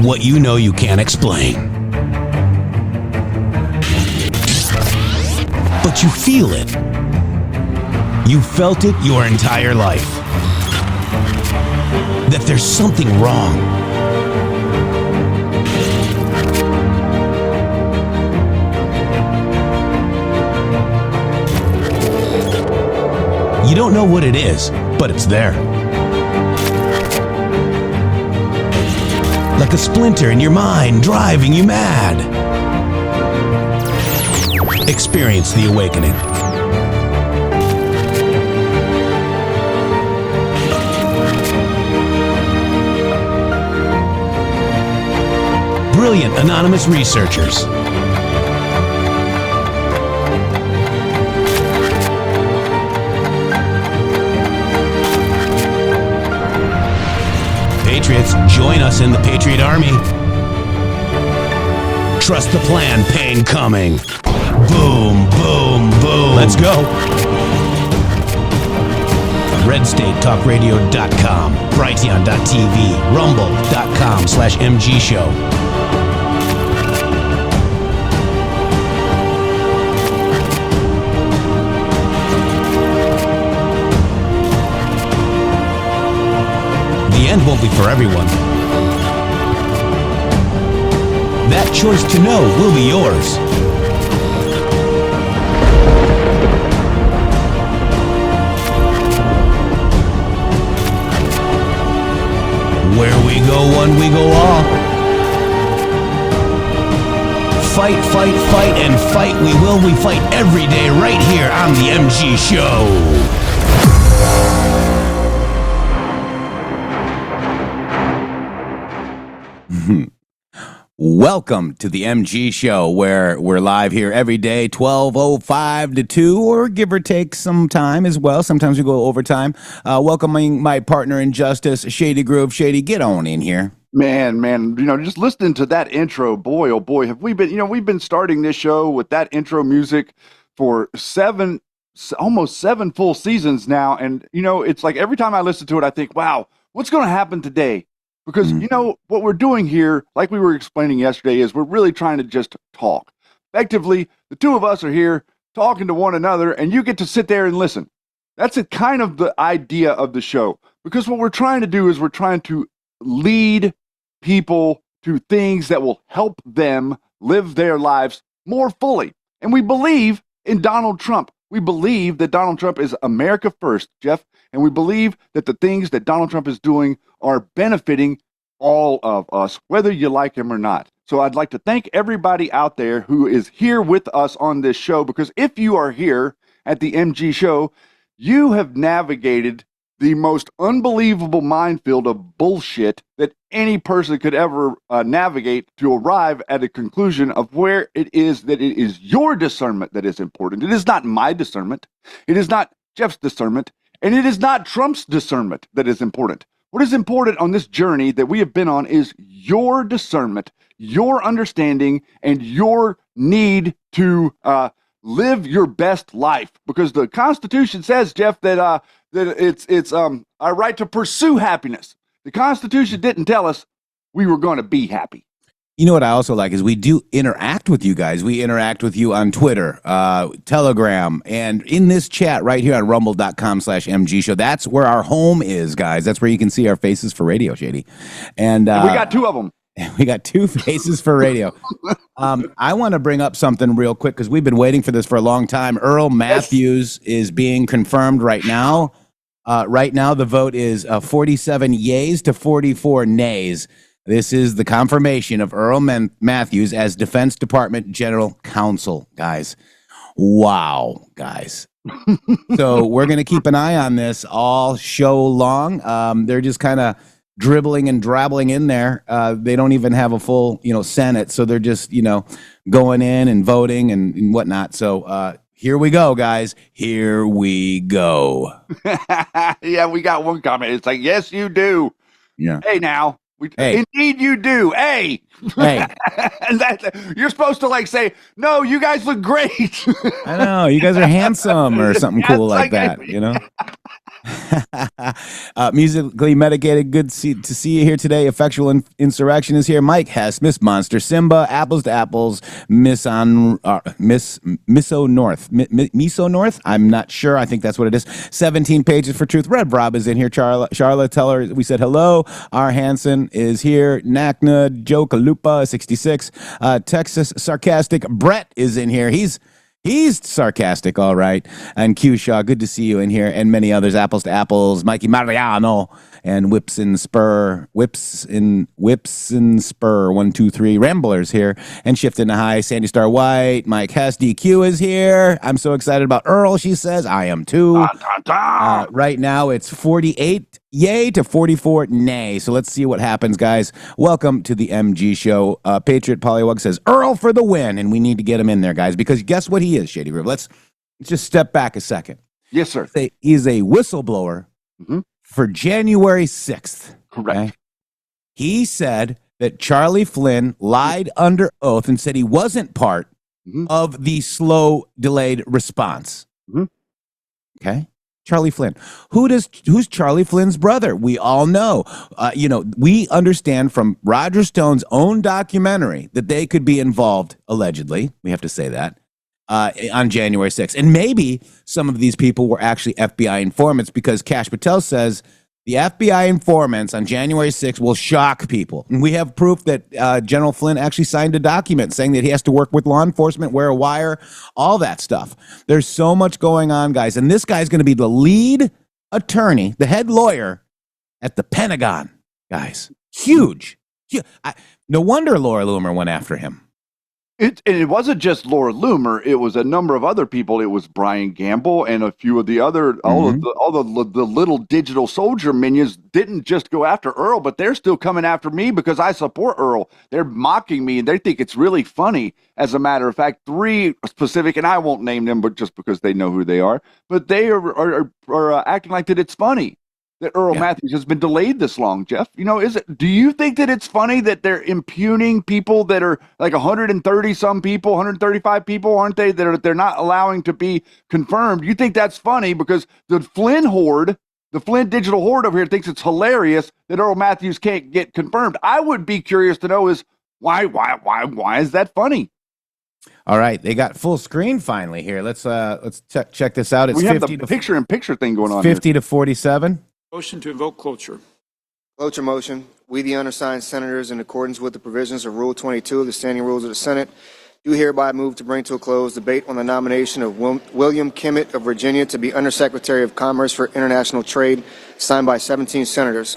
What you know you can't explain. But you feel it. You felt it your entire life. That there's something wrong. You don't know what it is, but it's there. Like a splinter in your mind, driving you mad. Experience the awakening. Brilliant anonymous researchers. Patriots, join us in the Patriot Army. Trust the plan, pain coming. Boom, boom, boom. Let's go. RedStateTalkRadio.com, Brighteon.tv, Rumble.com/MG Show. The end won't be for everyone. That choice to know will be yours. Where we go one, we go all. Fight, fight, fight, and fight we will. We fight every day right here on the MG Show. Welcome to the MG Show, where we're live here every day, 12:05 to 2, or give or take some time as well. Sometimes we go overtime. Welcoming my partner in justice, Shady Groove. Shady, get on in here. Man, just listening to that intro, boy, oh boy, have we been, we've been starting this show with that intro music for almost seven full seasons now. And, it's like every time I listen to it, I think, wow, what's going to happen today? Because, what we're doing here, like we were explaining yesterday, is we're really trying to just talk. Effectively, the two of us are here talking to one another, and you get to sit there and listen. That's kind of the idea of the show. Because what we're trying to do is we're trying to lead people to things that will help them live their lives more fully. And we believe in Donald Trump. We believe that Donald Trump is America first, Jeff. And we believe that the things that Donald Trump is doing are benefiting all of us, whether you like him or not. So I'd like to thank everybody out there who is here with us on this show, because if you are here at the MG Show, you have navigated the most unbelievable minefield of bullshit that any person could ever navigate to arrive at a conclusion of where it is that it is your discernment that is important. It is not my discernment. It is not Jeff's discernment. And it is not Trump's discernment that is important. What is important on this journey that we have been on is your discernment, your understanding, and your need to live your best life. Because the Constitution says, Jeff, that it's our right to pursue happiness. The Constitution didn't tell us we were going to be happy. You know what I also like is we do interact with you guys. We interact with you on Twitter, Telegram, and in this chat right here on rumble.com/MG Show. That's where our home is, guys. That's where you can see our faces for radio, Shady. And we got two of them. We got two faces for radio. I want to bring up something real quick because we've been waiting for this for a long time. Earl Matthews is being confirmed right now. Right now, the vote is 47 yays to 44 nays. This is the confirmation of Earl Matthews as Defense Department General Counsel, guys. Wow, guys. So we're going to keep an eye on this all show long. They're just kind of dribbling and drabbling in there. They don't even have a full, Senate. So they're just, going in and voting and whatnot. So here we go, guys. Here we go. Yeah, we got one comment. It's like, yes, you do. Yeah. Hey, now, Indeed you do. Hey. And you're supposed to like say, no, you guys look great. I know, you guys are handsome or something cool like that, you know? Musically medicated, good to see you here today. Effectual Insurrection is here. Mike Hess, Miss Monster, Simba, Apples to Apples, Miso North. I'm not sure. I think that's what it is. 17 pages for truth. Red Rob is in here. Charla, tell her we said hello. R. Hansen is here. Nakna, Joe Kalupa, 66. Texas Sarcastic Brett is in here. He's sarcastic, all right. And Q Shaw, good to see you in here, and many others. Apples to Apples, Mikey Mariano, and Whips and Spur, 1, 2, 3. Ramblers here, and Shift into High. Sandy Star White, Mike Hess, DQ is here. I'm so excited about Earl. She says I am too. Right now it's 48 yay to 44 nay. So let's see what happens, guys. Welcome to the MG show. Patriot Pollywug says Earl for the win, and we need to get him in there, guys, because guess what he is, Shady River. Let's just step back a second. Yes, sir. He's a whistleblower for January 6th. Correct. Okay? He said that Charlie Flynn lied under oath and said he wasn't part of the slow, delayed response. Okay? Charlie Flynn. Who's Charlie Flynn's brother? We all know. We understand from Roger Stone's own documentary that they could be involved, allegedly. We have to say that. On January 6th. And maybe some of these people were actually FBI informants, because Kash Patel says the FBI informants on January 6th will shock people. And we have proof that General Flynn actually signed a document saying that he has to work with law enforcement, wear a wire, all that stuff. There's so much going on, guys. And this guy's going to be the lead attorney, the head lawyer at the Pentagon, guys. Huge. No wonder Laura Loomer went after him. It wasn't just Laura Loomer. It was a number of other people. It was Brian Gamble and a few of the other, all the little digital soldier minions didn't just go after Earl, but they're still coming after me because I support Earl. They're mocking me and they think it's really funny. As a matter of fact, 3 specific, and I won't name them, but just because they know who they are, but they are acting like that it's funny that Earl Matthews has been delayed this long, Jeff. Do you think that it's funny that they're impugning people that are like 130 some people, 135 people, aren't they, that they're not allowing to be confirmed? You think that's funny because the Flynn horde, the Flynn digital horde over here thinks it's hilarious that Earl Matthews can't get confirmed. I would be curious to know is why is that funny? All right, they got full screen finally here. Let's check this out. It's we have the picture-in-picture thing going on 50 here. to 47. Motion to invoke cloture. Cloture motion. We, the undersigned senators, in accordance with the provisions of Rule 22 of the Standing Rules of the Senate, do hereby move to bring to a close debate on the nomination of William Kimmett of Virginia to be Undersecretary of Commerce for International Trade, signed by 17 senators.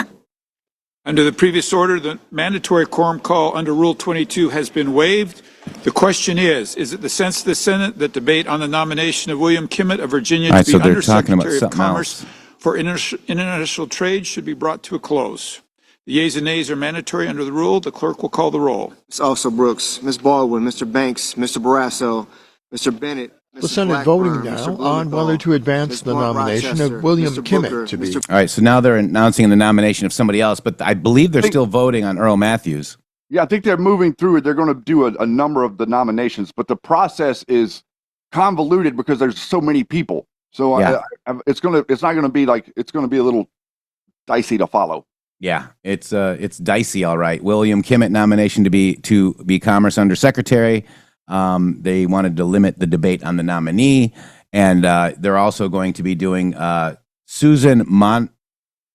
Under the previous order, the mandatory quorum call under Rule 22 has been waived. The question is it the sense of the Senate that debate on the nomination of William Kimmett of Virginia to be Undersecretary of Commerce for international trade should be brought to a close? The yeas and nays are mandatory under the rule. The clerk will call the roll. Ms. Also Brooks, Ms. Baldwin, Mr. Banks, Mr. Barrasso, Mr. Bennett. The Senate voting now on whether to advance the nomination of William Kimmett to be. All right, so now they're announcing the nomination of somebody else, but I believe they're still voting on Earl Matthews. Yeah, I think they're moving through it. They're going to do a number of the nominations, but the process is convoluted because there's so many people. So it's not going to be like, it's going to be a little dicey to follow. Yeah, it's dicey, all right. William Kimmett nomination to be Commerce Undersecretary. They wanted to limit the debate on the nominee, and they're also going to be doing Susan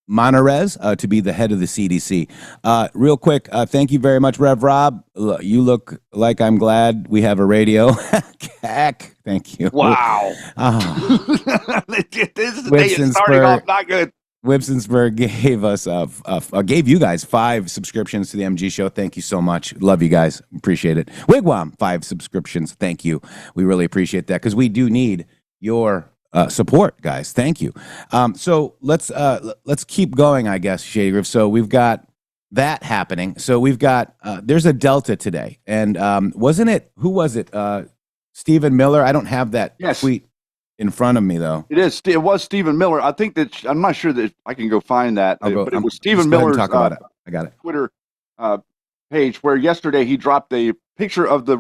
Monarez to be the head of the CDC. Real quick, thank you very much, Rev Rob. You look like I'm glad we have a radio. Heck, thank you. Wow. This day is starting off not good. Whipsonsburg gave you guys 5 subscriptions to the MG show. Thank you so much. Love you guys. Appreciate it. Wigwam, 5 subscriptions. Thank you. We really appreciate that because we do need your support, guys. Thank you. So let's keep going, I guess, Shady Griff. So we've got that happening. So we've got there's a Delta today, and wasn't it? Who was it? Stephen Miller. I don't have that tweet in front of me though. It was Stephen Miller. I think that I'm not sure that I can go find that, but it was Stephen Miller. Talk about it. I got it. Twitter page where yesterday he dropped a picture of the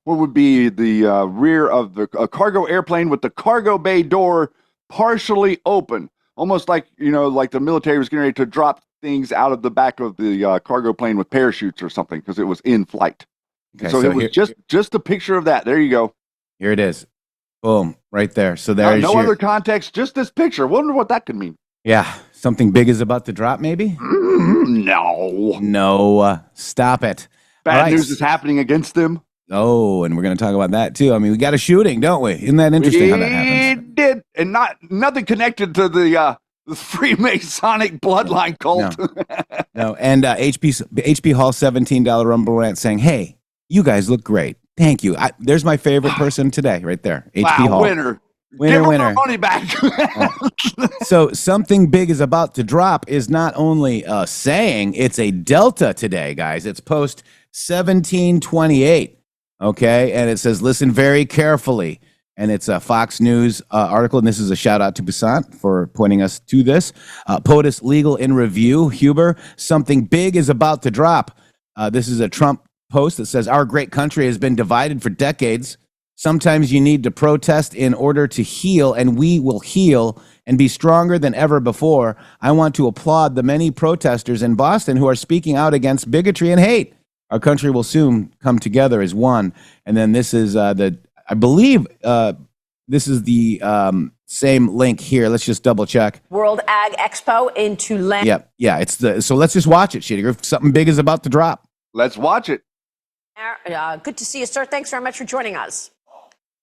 what would be the rear of the cargo airplane with the cargo bay door partially open, almost like like the military was getting ready to drop things out of the back of the cargo plane with parachutes or something because it was in flight. Okay, so it was just a picture of that. There you go. Here it is. Boom, right there. So No, there's no other context, just this picture. Wonder what that could mean. Yeah, something big is about to drop, maybe? No, stop it. Bad news is happening against them. Oh, and we're going to talk about that too. I mean, we got a shooting, don't we? Isn't that interesting how that happens? It did, and nothing connected to the Freemasonic bloodline cult. No. And HP Hall $17 Rumble Rant saying, "Hey, you guys look great. Thank you." There's my favorite person today, right there. HP Hall. Winner. Winner. Money back. So something big is about to drop is not only a saying, it's a delta today, guys. It's post 1728. Okay, and it says, "Listen very carefully." And it's a Fox News article, and this is a shout out to Basant for pointing us to this. POTUS Legal in Review, Huber, something big is about to drop. This is a Trump post that says, "Our great country has been divided for decades. Sometimes you need to protest in order to heal, and we will heal and be stronger than ever before. I want to applaud the many protesters in Boston who are speaking out against bigotry and hate. Our country will soon come together as one." And then this is I believe this is the same link here. Let's just double check. World Ag Expo in Tulane. Yeah. So let's just watch it, Shitty. Something big is about to drop. Let's watch it. Good to see you, sir. Thanks very much for joining us.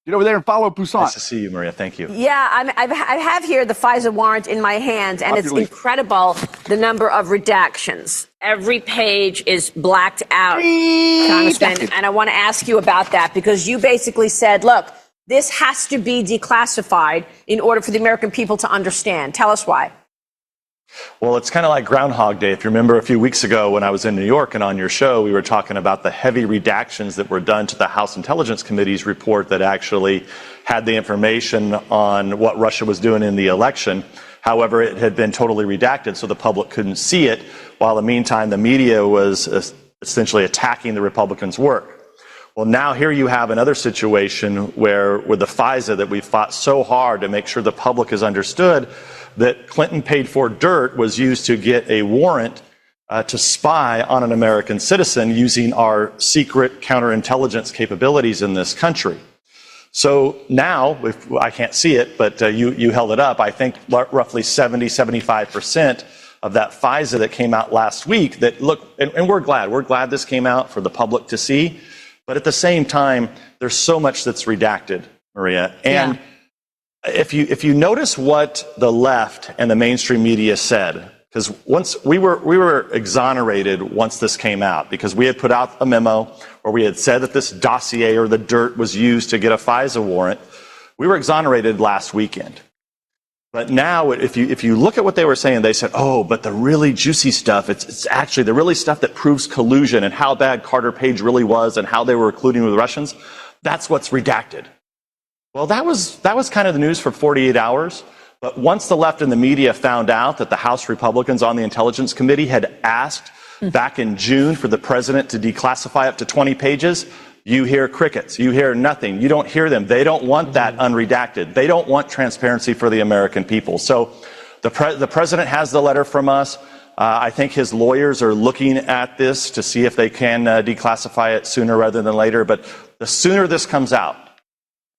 Get over there and follow Poussin. Nice to see you, Maria. Thank you. Yeah, I have here the FISA warrant in my hands, and it's incredible the number of redactions. Every page is blacked out, Congressman, and I want to ask you about that because you basically said, look, this has to be declassified in order for the American people to understand. Tell us why. Well, it's kind of like Groundhog Day. If you remember a few weeks ago when I was in New York and on your show, we were talking about the heavy redactions that were done to the House Intelligence Committee's report that actually had the information on what Russia was doing in the election. However, it had been totally redacted, so the public couldn't see it, while in the meantime, the media was essentially attacking the Republicans' work. Well, now here you have another situation where with the FISA that we fought so hard to make sure the public has understood that Clinton paid for dirt was used to get a warrant to spy on an American citizen using our secret counterintelligence capabilities in this country. So now, if I can't see it, but you held it up, I think roughly 75% of that FISA that came out last week that look, and we're glad this came out for the public to see, but at the same time, there's so much that's redacted, Maria. And if you notice what the left and the mainstream media said, because once we were exonerated once this came out, because we had put out a memo where we had said that this dossier or the dirt was used to get a FISA warrant. We were exonerated last weekend. But now, if you look at what they were saying, they said, oh, but the really juicy stuff, it's actually the really stuff that proves collusion and how bad Carter Page really was and how they were colluding with the Russians. That's what's redacted. Well, that was kind of the news for 48 hours. But once the left and the media found out that the House Republicans on the Intelligence Committee had asked back in June for the president to declassify up to 20 pages, you hear crickets. You hear nothing. You don't hear them. They don't want that unredacted. They don't want transparency for the American people. So the president has the letter from us. I think his lawyers are looking at this to see if they can declassify it sooner rather than later. But the sooner this comes out,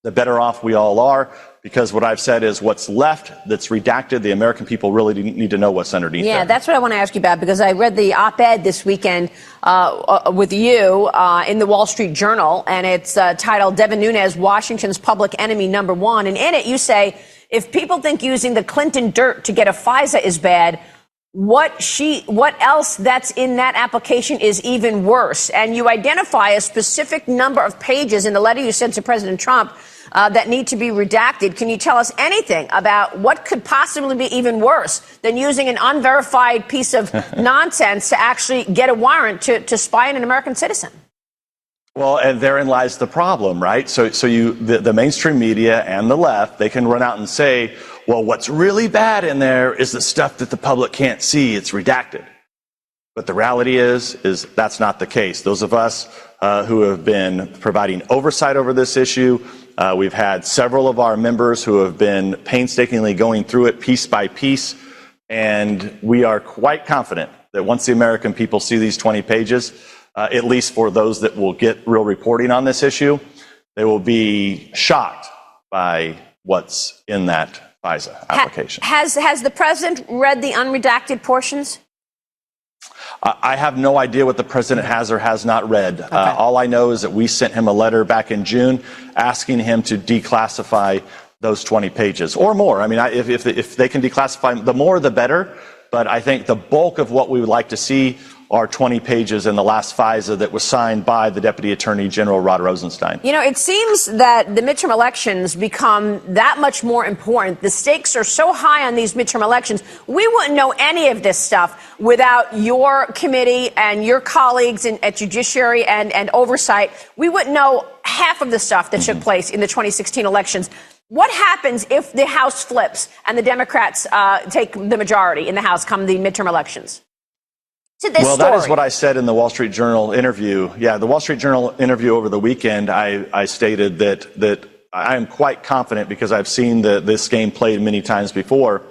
the better off we all are, because what I've said is what's left that's redacted, the American people really need to know what's underneath there. Yeah, that's what I want to ask you about, because I read the op-ed this weekend with you in the Wall Street Journal, and it's titled Devin Nunes, Washington's Public Enemy #1. And in it, you say, if people think using the Clinton dirt to get a FISA is bad, what else that's in that application is even worse. And you identify a specific number of pages in the letter you sent to President Trump that need to be redacted. Can you tell us anything about what could possibly be even worse than using an unverified piece of nonsense to actually get a warrant to spy on an American citizen? Well, and therein lies the problem, right? So the mainstream media and the left, they can run out and say, well, what's really bad in there is the stuff that the public can't see. It's redacted. But the reality is that's not the case. Those of us who have been providing oversight over this issue, we've had several of our members who have been painstakingly going through it piece by piece, and we are quite confident that once the American people see these 20 pages, at least for those that will get real reporting on this issue, they will be shocked by what's in that FISA application. Has the president read the unredacted portions? I have no idea what the president has or has not read. Okay. All I know is that we sent him a letter back in June asking him to declassify those 20 pages or more. I mean, if they can declassify, the more the better. But I think the bulk of what we would like to see are 20 pages in the last FISA that was signed by the Deputy Attorney General Rod Rosenstein. You know, it seems that the midterm elections become that much more important. The stakes are so high on these midterm elections. We wouldn't know any of this stuff without your committee and your colleagues at Judiciary and Oversight. We wouldn't know half of the stuff that took place in the 2016 elections. What happens if the House flips and the Democrats take the majority in the House come the midterm elections? Well, that is what I said in the Wall Street Journal interview. Yeah, the Wall Street Journal interview over the weekend, I stated that I am quite confident because I've seen this game played many times before.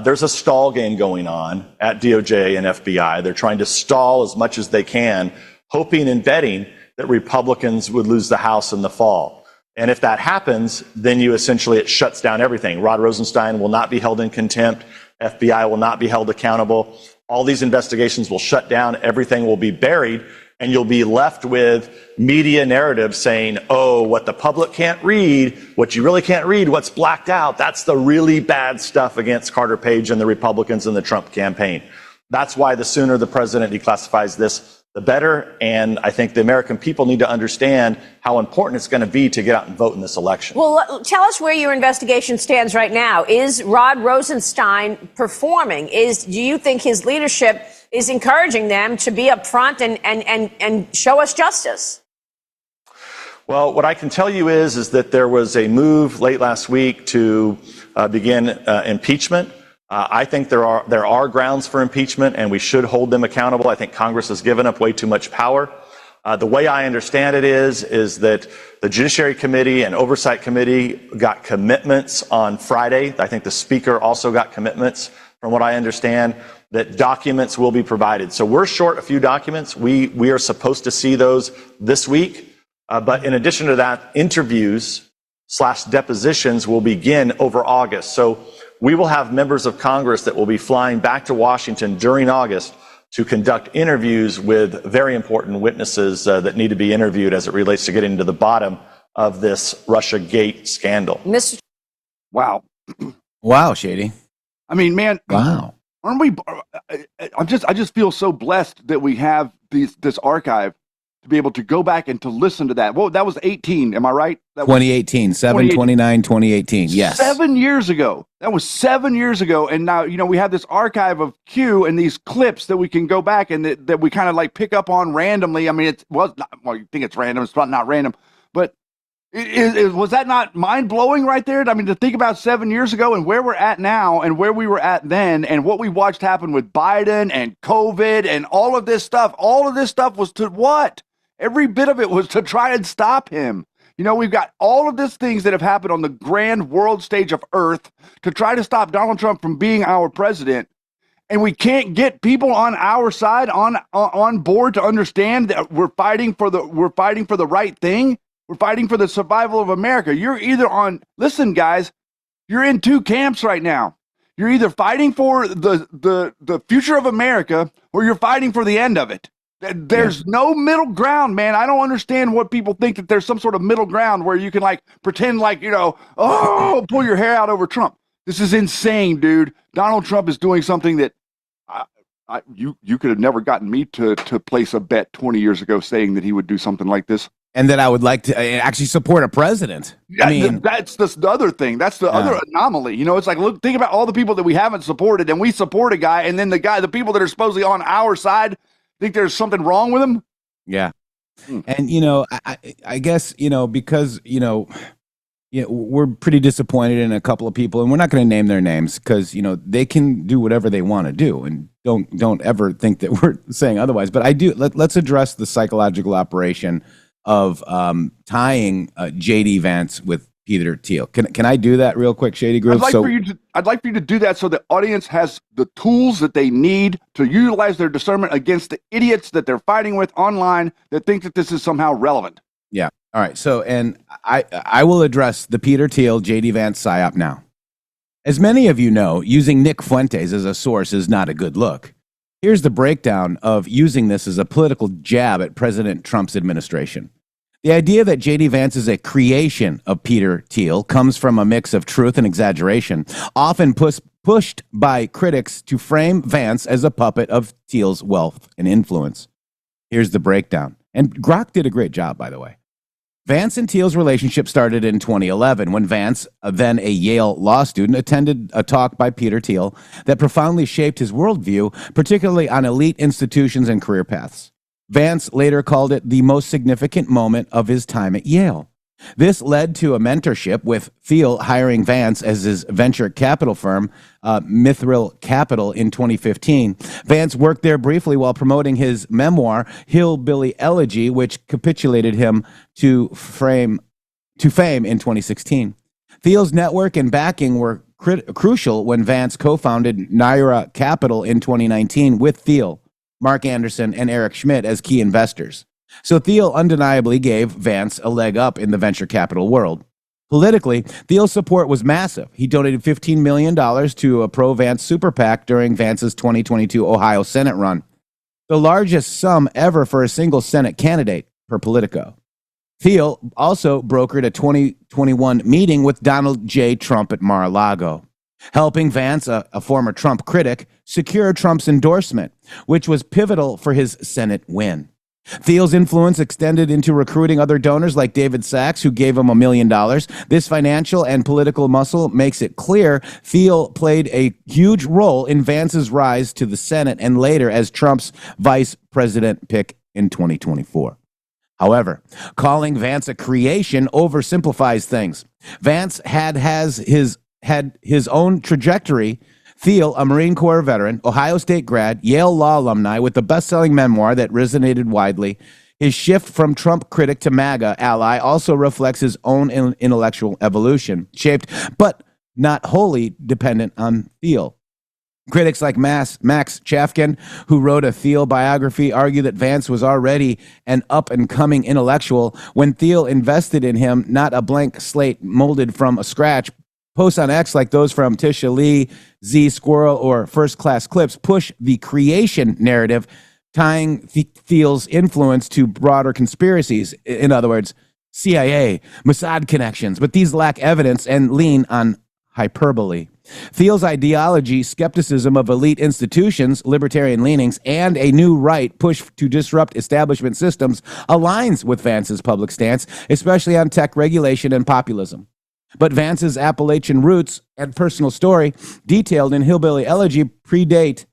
There's a stall game going on at DOJ and FBI. They're trying to stall as much as they can, hoping and betting that Republicans would lose the House in the fall. And if that happens, then it shuts down everything. Rod Rosenstein will not be held in contempt. FBI will not be held accountable. All these investigations will shut down. Everything will be buried. And you'll be left with media narratives saying, oh, what the public can't read, what you really can't read, what's blacked out, that's the really bad stuff against Carter Page and the Republicans and the Trump campaign. That's why the sooner the president declassifies this, the better. And I think the American people need to understand how important it's going to be to get out and vote in this election. Well, tell us where your investigation stands right now. Is Rod Rosenstein performing? Do you think his leadership is encouraging them to be up front and show us justice? Well, what I can tell you is that there was a move late last week to begin impeachment. I think there are grounds for impeachment, and we should hold them accountable. I think Congress has given up way too much power. The way I understand it is that the Judiciary Committee and Oversight Committee got commitments on Friday. I think the Speaker also got commitments, from what I understand, that documents will be provided. So we're short a few documents. We are supposed to see those this week. But in addition to that, interviews/depositions will begin over August. So we will have members of Congress that will be flying back to Washington during August to conduct interviews with very important witnesses that need to be interviewed as it relates to getting to the bottom of this Russiagate scandal. Wow. Wow, Shady. I mean, man. Wow. Aren't we? I just feel so blessed that we have this archive to be able to go back and to listen to that. Well, that was 18. Am I right? 2018, 7/29/2018. Yes. 7 years ago. That was 7 years ago. And now, we have this archive of Q and these clips that we can go back and that we kind of like pick up on randomly. I mean, you think it's random. It's not random. But was that not mind blowing right there? I mean, to think about 7 years ago and where we're at now and where we were at then and what we watched happen with Biden and COVID and all of this stuff was to what? Every bit of it was to try and stop him. We've got all of these things that have happened on the grand world stage of Earth to try to stop Donald Trump from being our president. And we can't get people on our side on board to understand that we're fighting for the right thing. We're fighting for the survival of America. You're either listen, guys, you're in two camps right now. You're either fighting for the future of America or you're fighting for the end of it. There's no middle ground, man. I don't understand what people think that there's some sort of middle ground where you can pretend pull your hair out over Trump. This is insane, dude. Donald Trump is doing something that you could have never gotten me to place a bet 20 years ago saying that he would do something like this. And that I would like to actually support a president. I mean, that's the other thing. That's the other anomaly. It's like, look, think about all the people that we haven't supported, and we support a guy, and then the people that are supposedly on our side think there's something wrong with him. Yeah. And, I guess, because, we're pretty disappointed in a couple of people, and we're not going to name their names because, they can do whatever they want to do. And don't ever think that we're saying otherwise. But I do. Let's address the psychological operation of tying JD Vance with Peter Thiel. Can I do that real quick, Shady Groove? I'd like for you to do that so the audience has the tools that they need to utilize their discernment against the idiots that they're fighting with online that think that this is somehow relevant. Yeah. All right. So, and I will address the Peter Thiel, JD Vance psyop now. As many of you know, using Nick Fuentes as a source is not a good look. Here's the breakdown of using this as a political jab at President Trump's administration. The idea that JD Vance is a creation of Peter Thiel comes from a mix of truth and exaggeration, often pushed by critics to frame Vance as a puppet of Thiel's wealth and influence. Here's the breakdown. And Grok did a great job, by the way. Vance and Thiel's relationship started in 2011 when Vance, then a Yale law student, attended a talk by Peter Thiel that profoundly shaped his worldview, particularly on elite institutions and career paths. Vance later called it the most significant moment of his time at Yale. This led to a mentorship, with Thiel hiring Vance as his venture capital firm, Mithril Capital, in 2015. Vance worked there briefly while promoting his memoir, Hillbilly Elegy, which capitulated him to fame in 2016. Thiel's network and backing were crucial when Vance co-founded Naira Capital in 2019 with Thiel, Mark Anderson, and Eric Schmidt as key investors. So Thiel undeniably gave Vance a leg up in the venture capital world. Politically, Thiel's support was massive. He donated $15 million to a pro-Vance super PAC during Vance's 2022 Ohio Senate run, the largest sum ever for a single Senate candidate, per Politico. Thiel also brokered a 2021 meeting with Donald J. Trump at Mar-a-Lago, helping Vance, a former Trump critic, secure Trump's endorsement, which was pivotal for his Senate win. Thiel's influence extended into recruiting other donors like David Sachs, who gave him $1 million. This financial and political muscle makes it clear Thiel played a huge role in Vance's rise to the Senate and later as Trump's vice president pick in 2024. However, calling Vance a creation oversimplifies things. Vance had his own trajectory. Thiel, a Marine Corps veteran, Ohio State grad, Yale Law alumni with a best-selling memoir that resonated widely. His shift from Trump critic to MAGA ally also reflects his own intellectual evolution, shaped but not wholly dependent on Thiel. Critics like Max Chafkin, who wrote a Thiel biography, argue that Vance was already an up-and-coming intellectual when Thiel invested in him, not a blank slate molded from scratch. Posts on X like those from Tisha Lee, Z Squirrel, or First Class Clips push the creation narrative, tying Thiel's influence to broader conspiracies. In other words, CIA, Mossad connections, but these lack evidence and lean on hyperbole. Thiel's ideology, skepticism of elite institutions, libertarian leanings, and a new right push to disrupt establishment systems aligns with Vance's public stance, especially on tech regulation and populism. But Vance's Appalachian roots and personal story, detailed in Hillbilly Elegy, predate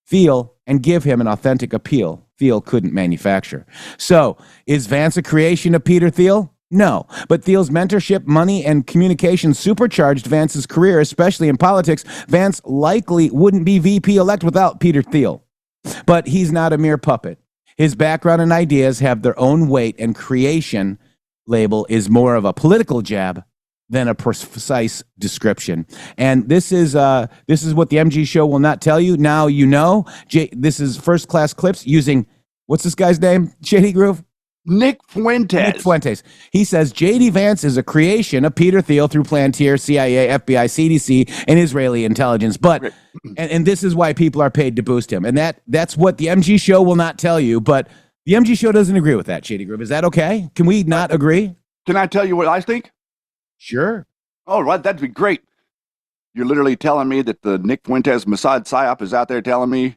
Thiel and give him an authentic appeal Thiel couldn't manufacture. So, is Vance a creation of Peter Thiel? No, but Thiel's mentorship, money, and communication supercharged Vance's career, especially in politics. Vance likely wouldn't be VP-elect without Peter Thiel. But he's not a mere puppet. His background and ideas have their own weight, and creation label is more of a political jab than a precise description. And this is what the MG show will not tell you. Now you know. This is First Class Clips using, what's this guy's name, Shady Groove? Nick Fuentes. He says JD Vance is a creation of Peter Thiel through Palantir, CIA, FBI, CDC, and Israeli intelligence. But and this is why people are paid to boost him. And that's what the MG show will not tell you. But the MG show doesn't agree with that, Shady Groove. Is that okay? Can we not agree? Can I tell you what I think? Sure. Oh, right. That'd be great. You're literally telling me that the Nick Fuentes Mossad psyop is out there telling me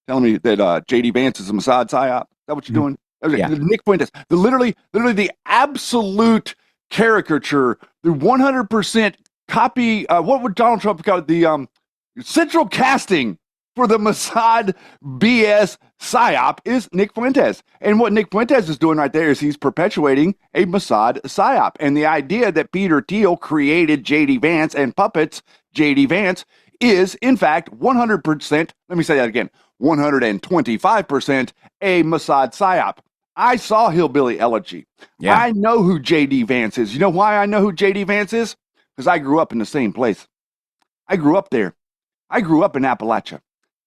that JD Vance is a Mossad psyop. Is that what you're doing? Yeah. Nick Fuentes, literally the absolute caricature, the 100% copy. What would Donald Trump call it? The central casting for the Mossad BS psyop is Nick Fuentes. And what Nick Fuentes is doing right there is he's perpetuating a Mossad psyop. And the idea that Peter Thiel created JD Vance and puppets JD Vance is, in fact, 100%, let me say that again, 125% a Mossad psyop. I saw Hillbilly Elegy. Yeah. I know who JD Vance is. You know why I know who JD Vance is? Because I grew up in the same place. I grew up there. I grew up in Appalachia.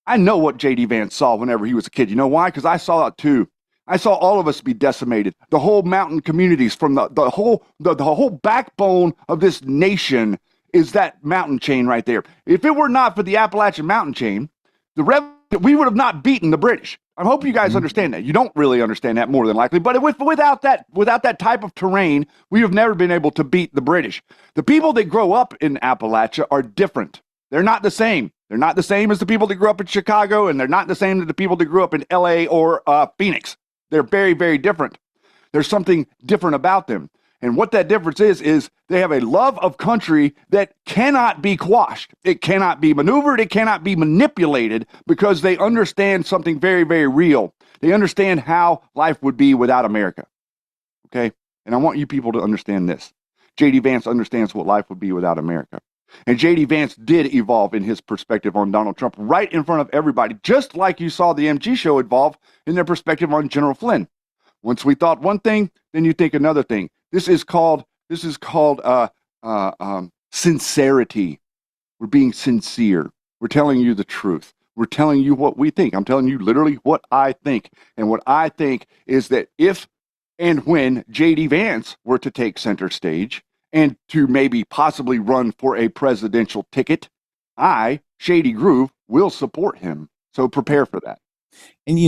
I know what JD Vance saw whenever he was a kid. You know why? Because I saw it too. I saw all of us be decimated. The whole mountain communities, from the whole backbone of this nation is that mountain chain right there. If it were not for the Appalachian mountain chain, we would have not beaten the British. I hope you guys understand that. You don't really understand that, more than likely, but without that type of terrain, we have never been able to beat the British. The people that grow up in Appalachia are different. They're not the same. They're not the same as the people that grew up in Chicago, and they're not the same as the people that grew up in LA or Phoenix. They're very, very different. There's something different about them. And what that difference is they have a love of country that cannot be quashed. It cannot be maneuvered. It cannot be manipulated, because they understand something very, very real. They understand how life would be without America. Okay? And I want you people to understand this. JD Vance understands what life would be without America. And JD Vance did evolve in his perspective on Donald Trump right in front of everybody, just like you saw the MG show evolve in their perspective on General Flynn. Once we thought one thing, then you think another thing. This is called sincerity. We're being sincere. We're telling you the truth. We're telling you what we think. I'm telling you literally what I think. And what I think is that if and when JD Vance were to take center stage and to maybe possibly run for a presidential ticket, I, Shady Groove, will support him. So prepare for that. And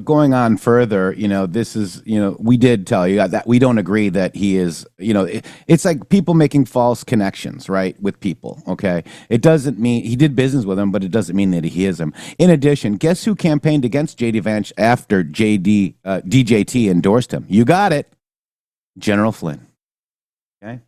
going on further, this is, we did tell you that we don't agree that he is, it's like people making false connections, right, with people. Okay, it doesn't mean he did business with him, but it doesn't mean that he is him. In addition, guess who campaigned against JD Vance after DJT endorsed him? You got it, General Flynn. Okay,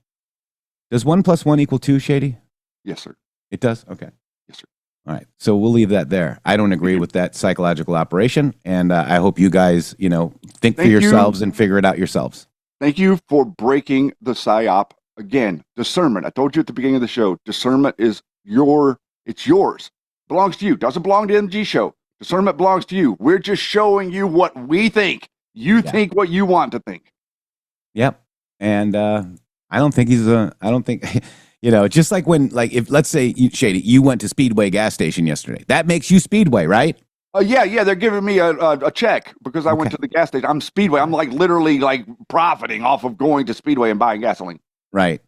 does 1 + 1 = 2, Shady? Yes, sir. It does. Okay. Yes, sir. All right, so we'll leave that there. I don't agree with that psychological operation, and I hope you guys, think for yourselves and figure it out yourselves. Thank you for breaking the psyop. Again, discernment. I told you at the beginning of the show, discernment is it's yours. Belongs to you. Doesn't belong to MG show. Discernment belongs to you. We're just showing you what we think. You think what you want to think. Yep. And I don't think just like when, if let's say, Shady, you went to Speedway gas station yesterday. That makes you Speedway, right? Yeah. They're giving me a check because I went to the gas station. I'm Speedway. I'm literally profiting off of going to Speedway and buying gasoline. Right.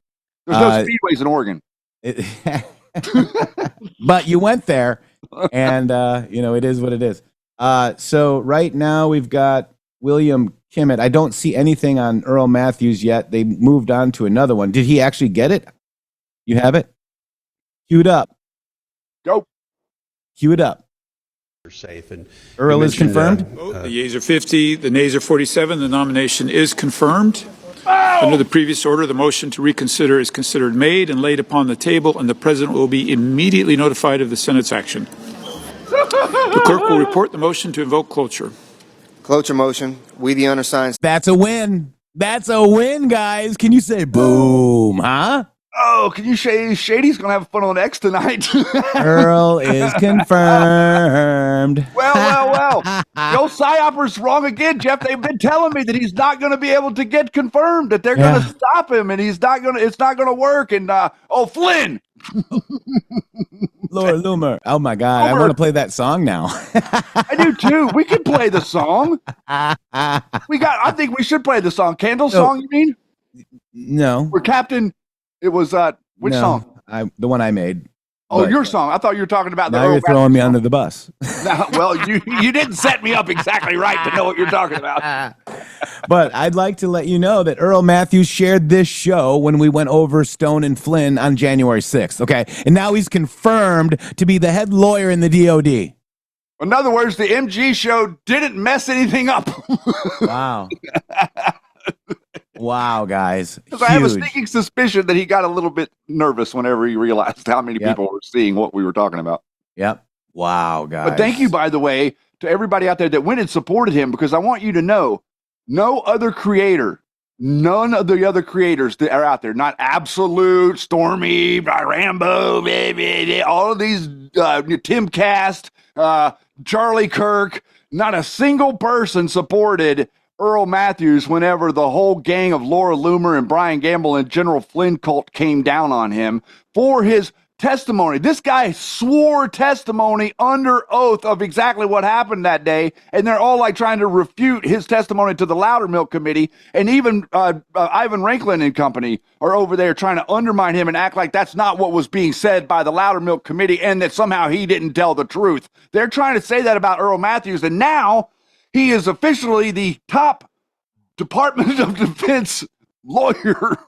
There's no Speedways in Oregon. But you went there, and it is what it is. So right now we've got William Kimmett. I don't see anything on Earl Matthews yet. They moved on to another one. Did he actually get it? You have it? Queued up. Go. Cue it up. Safe. And Earl is confirmed? The yeas are 50, the nays are 47. The nomination is confirmed. Under the previous order, the motion to reconsider is considered made and laid upon the table, and the president will be immediately notified of the Senate's action. The clerk will report the motion to invoke cloture. Cloture motion. We, the undersigned. That's a win. That's a win, guys. Can you say boom, huh? Oh, can you Shady's going to have fun on X tonight. Earl is confirmed. Well. Joe Psyopper's wrong again, Jeff. They've been telling me that he's not going to be able to get confirmed, that they're going to stop him, and it's not going to work. And, Flynn. Lord Loomer. Oh, my God. Loomer. I want to play that song now. I do, too. We can play the song. I think we should play the song. Candle song, you mean? No. Where Captain... It was which song? The one I made. Oh, your song. I thought you were talking about the. Now you're throwing me under the bus. Well, you didn't set me up exactly right to know what you're talking about. But I'd like to let you know that Earl Matthews shared this show when we went over Stone and Flynn on January 6th. Okay, and now he's confirmed to be the head lawyer in the DoD. In other words, the MG show didn't mess anything up. Wow. Wow, guys. Because I have a sneaking suspicion that he got a little bit nervous whenever he realized how many people were seeing what we were talking about. Yep. Wow, guys. But thank you, by the way, to everybody out there that went and supported him, because I want you to know, no other creator None of the other creators that are out there, not Absolute, Stormy, Rambo, all of these, Tim Cast, Charlie Kirk, not a single person supported Earl Matthews whenever the whole gang of Laura Loomer and Brian Gamble and General Flynn cult came down on him for his testimony. This guy swore testimony under oath of exactly what happened that day, and they're all like trying to refute his testimony to the Loudermilk Committee, and even Ivan Ranklin and company are over there trying to undermine him and act like that's not what was being said by the Loudermilk Committee and that somehow he didn't tell the truth. They're trying to say that about Earl Matthews, and now he is officially the top Department of Defense lawyer.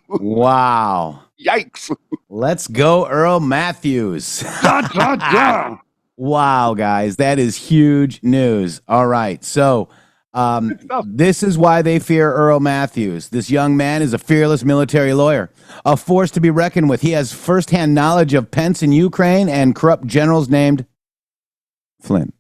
Wow. Yikes. Let's go, Earl Matthews. Wow, guys, that is huge news. All right, so this is why they fear Earl Matthews. This young man is a fearless military lawyer, a force to be reckoned with. He has firsthand knowledge of Pence in Ukraine and corrupt generals named Flynn.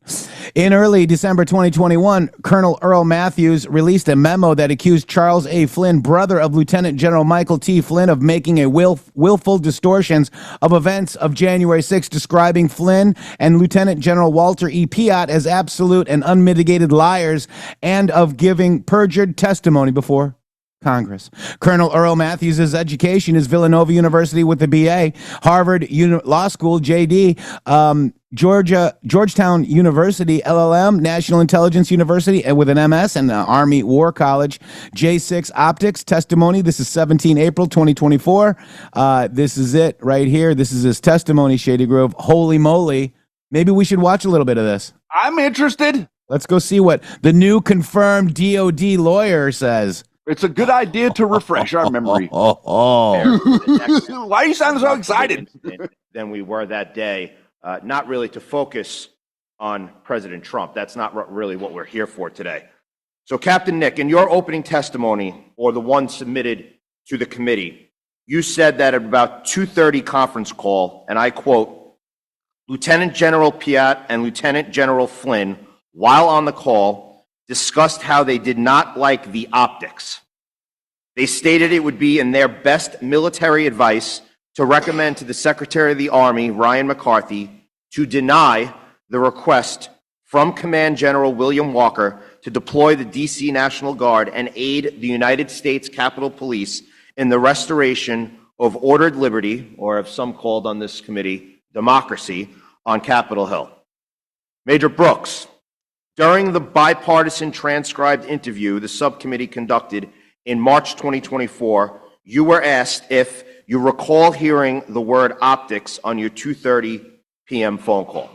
In early December 2021, Colonel Earl Matthews released a memo that accused Charles A. Flynn, brother of Lieutenant General Michael T. Flynn, of making a willful distortions of events of January 6, describing Flynn and Lieutenant General Walter E. Piatt as absolute and unmitigated liars, and of giving perjured testimony before Congress. Colonel Earl Matthews' education is Villanova University with a BA, Harvard Law School, JD, Georgetown University, LLM, National Intelligence University, and with an MS, and the Army War College. J6 Optics testimony. This is 17 April 2024. This is it right here. This is his testimony, Shady Grove. Holy moly. Maybe we should watch a little bit of this. I'm interested. Let's go see what the new confirmed DoD lawyer says. It's a good idea to refresh our memory. Why are you sounding so excited? Than we were that day, not really to focus on President Trump. That's not really what we're here for today. So, Captain Nick, in your opening testimony, or the one submitted to the committee, you said that at about 2:30 conference call, and I quote, Lieutenant General Piatt and Lieutenant General Flynn, while on the call, discussed how they did not like the optics. They stated it would be in their best military advice to recommend to the Secretary of the Army, Ryan McCarthy, to deny the request from Command General William Walker to deploy the D.C. National Guard and aid the United States Capitol Police in the restoration of ordered liberty, or as some called on this committee, democracy, on Capitol Hill. Major Brooks, during the bipartisan transcribed interview the subcommittee conducted in March 2024, you were asked if you recall hearing the word optics on your 2:30 p.m. phone call.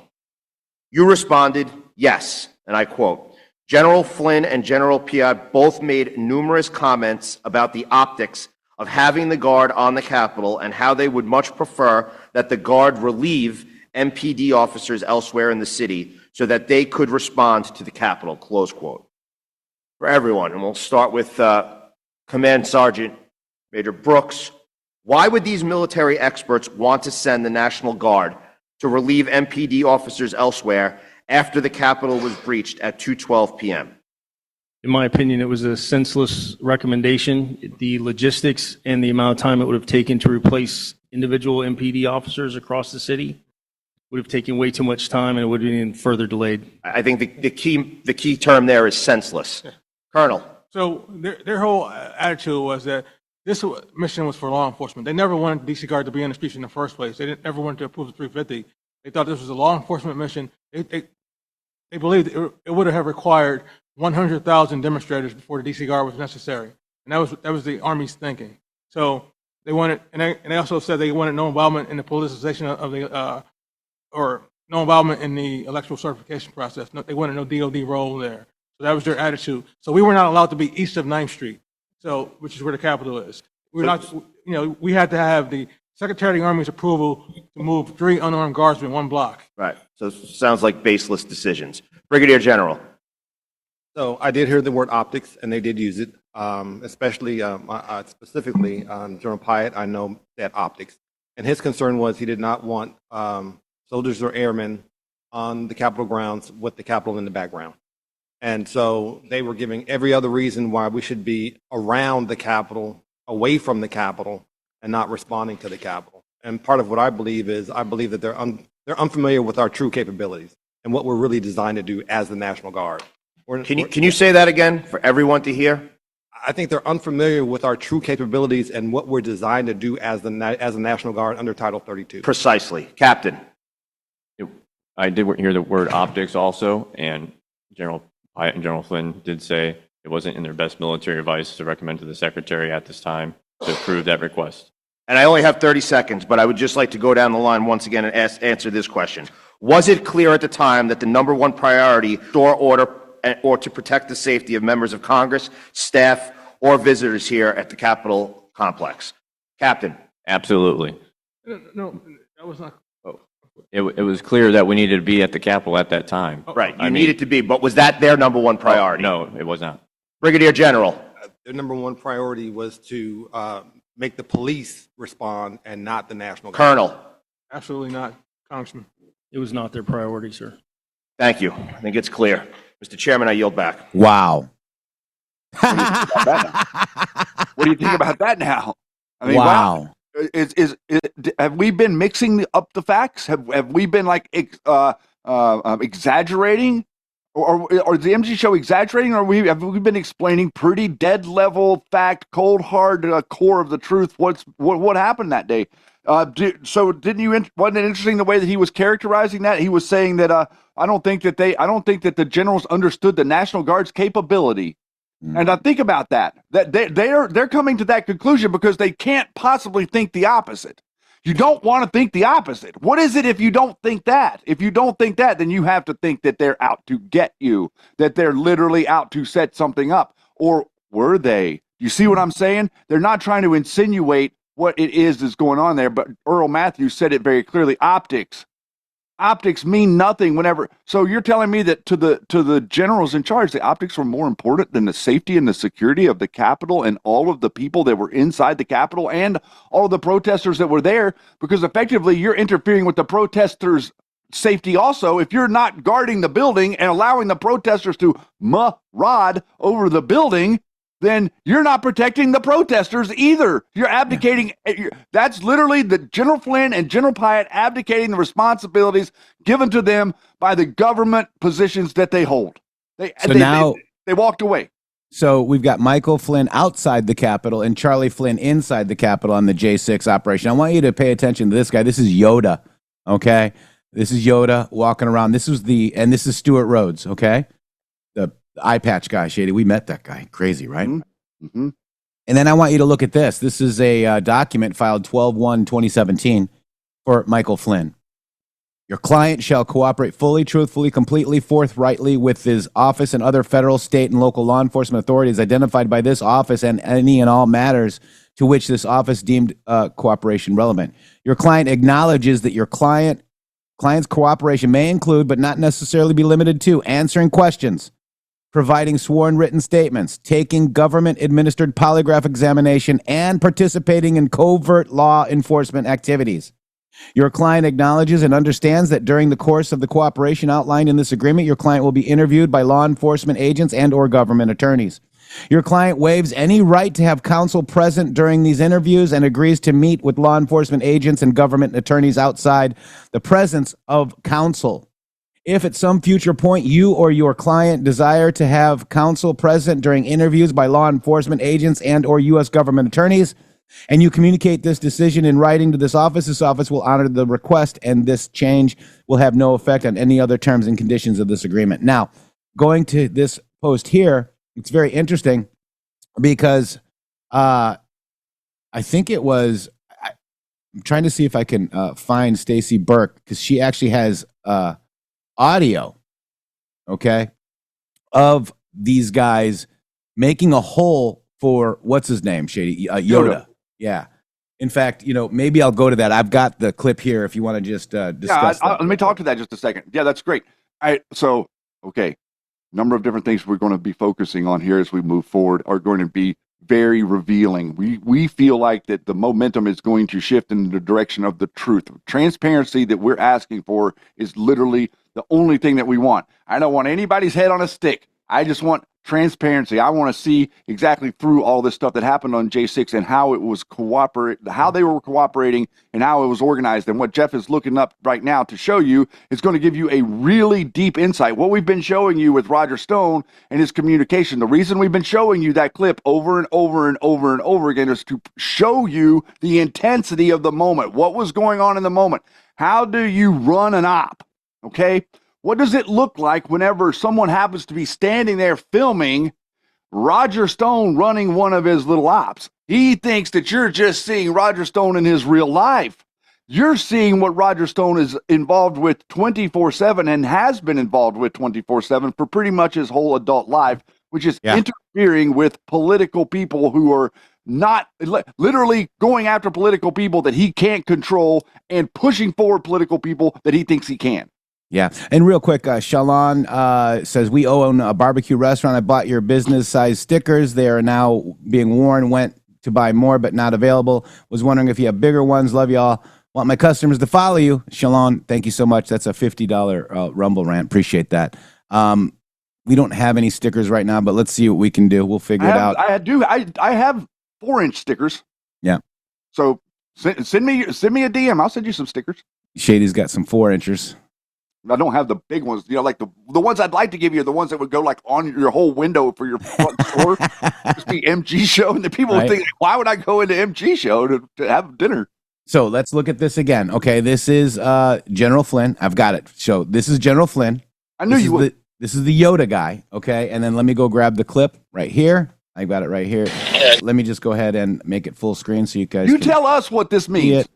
You responded, yes, and I quote, General Flynn and General Piatt both made numerous comments about the optics of having the Guard on the Capitol and how they would much prefer that the Guard relieve MPD officers elsewhere in the city so that they could respond to the Capitol, close quote. For everyone, and we'll start with Command Sergeant Major Brooks, why would these military experts want to send the National Guard to relieve MPD officers elsewhere after the Capitol was breached at 2:12 p.m.? In my opinion, it was a senseless recommendation. The logistics and the amount of time it would have taken to replace individual MPD officers across the city would have taken way too much time, and it would have been further delayed. I think the key term there is senseless. Colonel. So their whole attitude was that this mission was for law enforcement. They never wanted DC Guard to be in the streets in the first place. They didn't ever want to approve the 350. They thought this was a law enforcement mission. They believed it would have required 100,000 demonstrators before the DC Guard was necessary, and that was the Army's thinking. So they wanted, and they also said they wanted no involvement in the politicization of the or no involvement in the electoral certification process. They wanted no DoD role there. So that was their attitude. So we were not allowed to be east of 9th Street, which is where the Capitol is. We're not, we had to have the Secretary of the Army's approval to move 3 unarmed guardsmen 1 block. Right. So it sounds like baseless decisions. Brigadier General. So I did hear the word optics, and they did use it, especially specifically General Piatt. I know that optics, and his concern was he did not want soldiers or airmen on the Capitol grounds with the Capitol in the background. And so they were giving every other reason why we should be around the Capitol, away from the Capitol, and not responding to the Capitol. And part of what I believe is I believe that they're unfamiliar with our true capabilities and what we're really designed to do as the National Guard. Can you say that again for everyone to hear? I think they're unfamiliar with our true capabilities and what we're designed to do as the National Guard under Title 32. Precisely. Captain. I did hear the word optics also, and General Pyatt and General Flynn did say it wasn't in their best military advice to recommend to the Secretary at this time to approve that request. And I only have 30 seconds, but I would just like to go down the line once again and answer this question. Was it clear at the time that the number one priority, restore order, or to protect the safety of members of Congress, staff, or visitors here at the Capitol complex? Captain. Absolutely. No, that was not. It was clear that we needed to be at the Capitol at that time. Right, you needed to be, but was that their number one priority? No, it was not. Brigadier General. Their number one priority was to make the police respond and not the National Guard. Colonel. Absolutely not, Congressman. It was not their priority, sir. Thank you. I think it's clear. Mr. Chairman, I yield back. Wow. What do you think about that now? I mean, wow. Have we been mixing up the facts? Have we been like exaggerating, or is the MG show exaggerating, or have we been explaining pretty dead level fact, cold hard core of the truth? What happened that day? Wasn't it interesting the way that he was characterizing that? He was saying that I don't think that the generals understood the National Guard's capability. And I think about that they're coming to that conclusion because they can't possibly think the opposite. You don't want to think the opposite. What is it if you don't think that? If you don't think that, then you have to think that they're out to get you, that they're literally out to set something up. Or were they? You see what I'm saying? They're not trying to insinuate what it is going on there, but Earl Matthews said it very clearly. Optics mean nothing whenever. So you're telling me that to the generals in charge, the optics were more important than the safety and the security of the Capitol and all of the people that were inside the Capitol and all of the protesters that were there, because effectively you're interfering with the protesters' safety also if you're not guarding the building and allowing the protesters to maraud over the building. Then you're not protecting the protesters either. You're abdicating. That's literally the General Flynn and General Pyatt abdicating the responsibilities given to them by the government positions that they hold. They walked away. So we've got Michael Flynn outside the Capitol and Charlie Flynn inside the Capitol on the J6 operation. I want you to pay attention to this guy. This is YODA, okay? This is YODA walking around. This is Stuart Rhodes, okay? The eye patch guy, Shady. We met that guy. Crazy, right? Mm-hmm. And then I want you to look at this. This is a document filed 12/1/2017 for Michael Flynn. Your client shall cooperate fully, truthfully, completely, forthrightly with his office and other federal, state, and local law enforcement authorities identified by this office and any and all matters to which this office deemed cooperation relevant. Your client acknowledges that your client's cooperation may include, but not necessarily be limited to, answering questions, providing sworn written statements, taking government-administered polygraph examination, and participating in covert law enforcement activities. Your client acknowledges and understands that during the course of the cooperation outlined in this agreement, your client will be interviewed by law enforcement agents and or government attorneys. Your client waives any right to have counsel present during these interviews and agrees to meet with law enforcement agents and government attorneys outside the presence of counsel. If at some future point you or your client desire to have counsel present during interviews by law enforcement agents and or U.S. government attorneys, and you communicate this decision in writing to this office will honor the request, and this change will have no effect on any other terms and conditions of this agreement. Now, going to this post here, it's very interesting because I think it was, I'm trying to see if I can find Stacey Burke, because she actually has audio, okay, of these guys making a hole for, what's his name, Shady? YODA. Yeah. In fact, maybe I'll go to that. I've got the clip here if you want to just discuss that. Let me talk to that just a second. Yeah, that's great. Number of different things we're going to be focusing on here as we move forward are going to be very revealing. We feel like that the momentum is going to shift in the direction of the truth. Transparency that we're asking for is literally the only thing that we want. I don't want anybody's head on a stick. I just want transparency. I want to see exactly through all this stuff that happened on J6 and how it was how they were cooperating and how it was organized. And what Jeff is looking up right now to show you is going to give you a really deep insight. What we've been showing you with Roger Stone and his communication, the reason we've been showing you that clip over and over and over and over again is to show you the intensity of the moment. What was going on in the moment? How do you run an op? Okay. What does it look like whenever someone happens to be standing there filming Roger Stone running one of his little ops? He thinks that you're just seeing Roger Stone in his real life. You're seeing what Roger Stone is involved with 24/7 and has been involved with 24/7 for pretty much his whole adult life, which is interfering with political people who are not literally going after political people that he can't control and pushing forward political people that he thinks he can. Yeah. And real quick, Shalon says, we own a barbecue restaurant. I bought your business size stickers. They are now being worn. Went to buy more, but not available. Was wondering if you have bigger ones. Love y'all. Want my customers to follow you. Shalon, thank you so much. That's a $50 Rumble rant. Appreciate that. We don't have any stickers right now, but let's see what we can do. We'll figure it out. I have 4-inch stickers. Yeah. So send me a DM. I'll send you some stickers. Shady's got some 4-inchers. I don't have the big ones, like the ones I'd like to give you are the ones that would go like on your whole window for your front door. Just the MG show. And the people would think, why would I go into MG show to have dinner? So let's look at this again. Okay, this is General Flynn. I've got it. So this is General Flynn. I knew you would. This is the YODA guy. Okay, and then let me go grab the clip right here. I got it right here. Let me just go ahead and make it full screen so you guys can tell us what this means.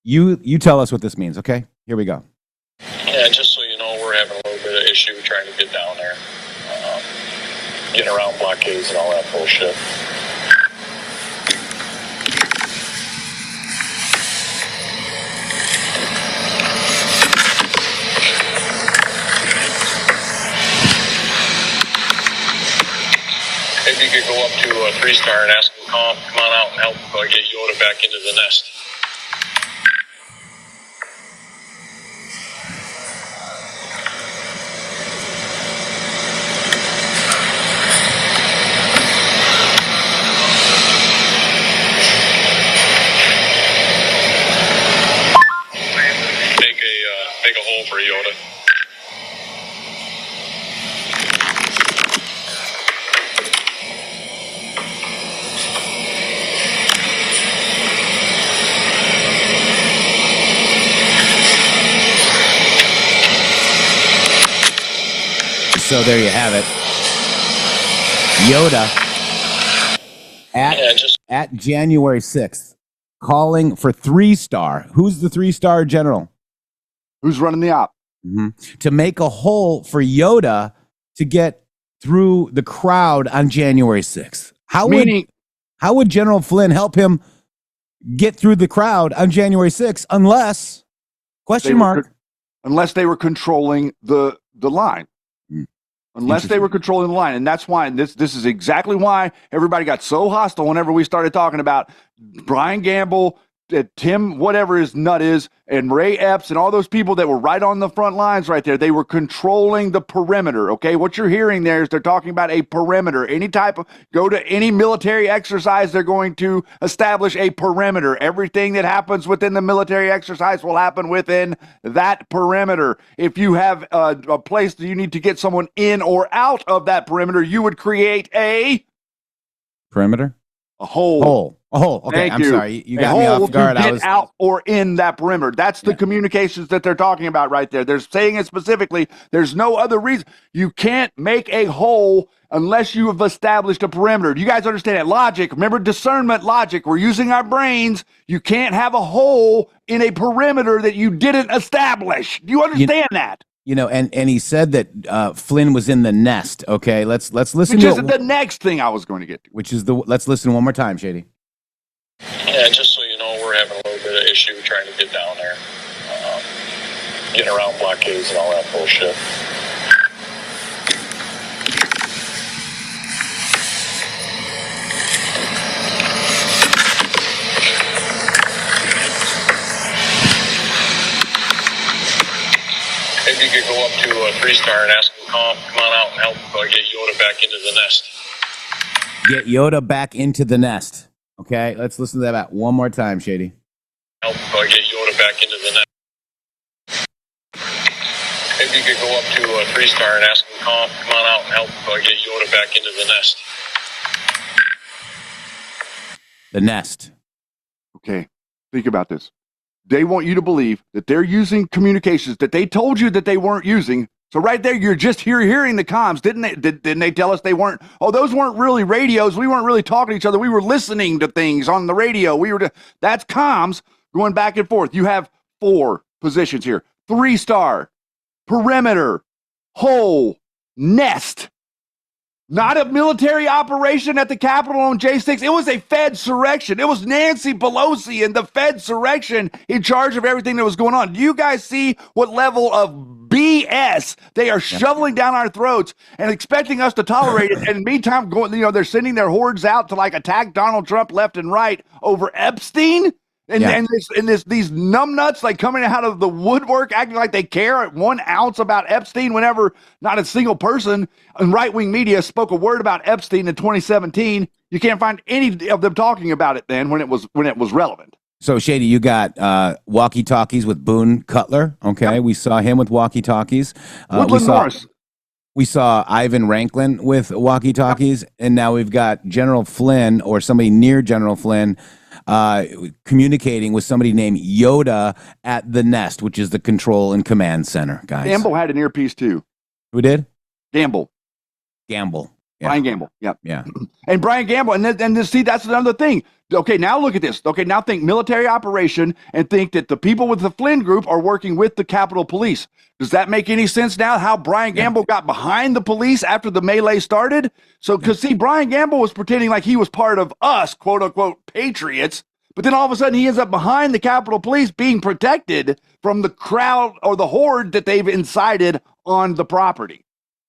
You tell us what this means, okay? Here we go. Yeah, just so you know, we're having a little bit of issue trying to get down there. Getting around blockades and all that bullshit. Maybe you could go up to a 3-star and ask them to come on out and help get YODA back into the nest. Make a hole for YODA. So there you have it. YODA at January 6th calling for 3-star. Who's the 3-star general? Who's running the op? Mm-hmm. To make a hole for YODA to get through the crowd on January 6th. How would General Flynn help him get through the crowd on January 6th unless, unless they were controlling the line. Unless they were controlling the line. And that's why, and this is exactly why everybody got so hostile whenever we started talking about Brian Gamble, Tim, whatever his nut is, and Ray Epps, and all those people that were right on the front lines right there. They were controlling the perimeter, okay? What you're hearing there is they're talking about a perimeter. Go to any military exercise, they're going to establish a perimeter. Everything that happens within the military exercise will happen within that perimeter. If you have a place that you need to get someone in or out of that perimeter, you would create a perimeter? A hole. Okay, I'm sorry. You got me off guard. Get out or in that perimeter. That's the communications that they're talking about right there. They're saying it specifically. There's no other reason. You can't make a hole unless you have established a perimeter. Do you guys understand that logic? Remember discernment logic. We're using our brains. You can't have a hole in a perimeter that you didn't establish. Do you understand that? And he said that Flynn was in the nest. Okay, let's listen. Which is the next thing I was going to get to. Let's listen one more time, Shady. Yeah, just so you know, we're having a little bit of issue trying to get down there. Getting around blockades and all that bullshit. Maybe you could go up to a 3-star and ask them come on out and help get YODA back into the nest. Get YODA back into the nest. Okay, let's listen to that one more time, Shady. Help get YODA back into the nest. Maybe you could go up to a 3-star and ask him to come on out and help get YODA back into the nest. The nest. Okay, think about this. They want you to believe that they're using communications that they told you that they weren't using. So right there, you're just hearing the comms. Didn't they tell us they weren't? Oh, those weren't really radios. We weren't really talking to each other. We were listening to things on the radio. That's comms going back and forth. You have 4 positions here: 3-star, perimeter, hole, nest. Not a military operation at the Capitol on J6. It was a Fedsurrection. It was Nancy Pelosi and the Fedsurrection in charge of everything that was going on. Do you guys see what level of BS they are shoveling down our throats and expecting us to tolerate it? And in the meantime, they're sending their hordes out to attack Donald Trump left and right over Epstein. And these numbnuts coming out of the woodwork acting like they care at 1 ounce about Epstein whenever not a single person in right-wing media spoke a word about Epstein in 2017. You can't find any of them talking about it then when it was relevant. So, Shady, you got walkie-talkies with Boone Cutler. Okay, yep. We saw him with walkie-talkies. We saw Ivan Ranklin with walkie-talkies, and now we've got General Flynn or somebody near General Flynn communicating with somebody named YODA at the Nest, which is the control and command center, guys. Gamble had an earpiece too. Who did? Gamble. Yeah. Brian Gamble. Yep. Yeah. And Brian Gamble. And see, that's another thing. Okay, now look at this. Okay, now think military operation and think that the people with the Flynn group are working with the Capitol Police. Does that make any sense now? How Brian Gamble got behind the police after the melee started? So, because see, Brian Gamble was pretending like he was part of us, quote unquote, patriots. But then all of a sudden he ends up behind the Capitol Police being protected from the crowd or the horde that they've incited on the property.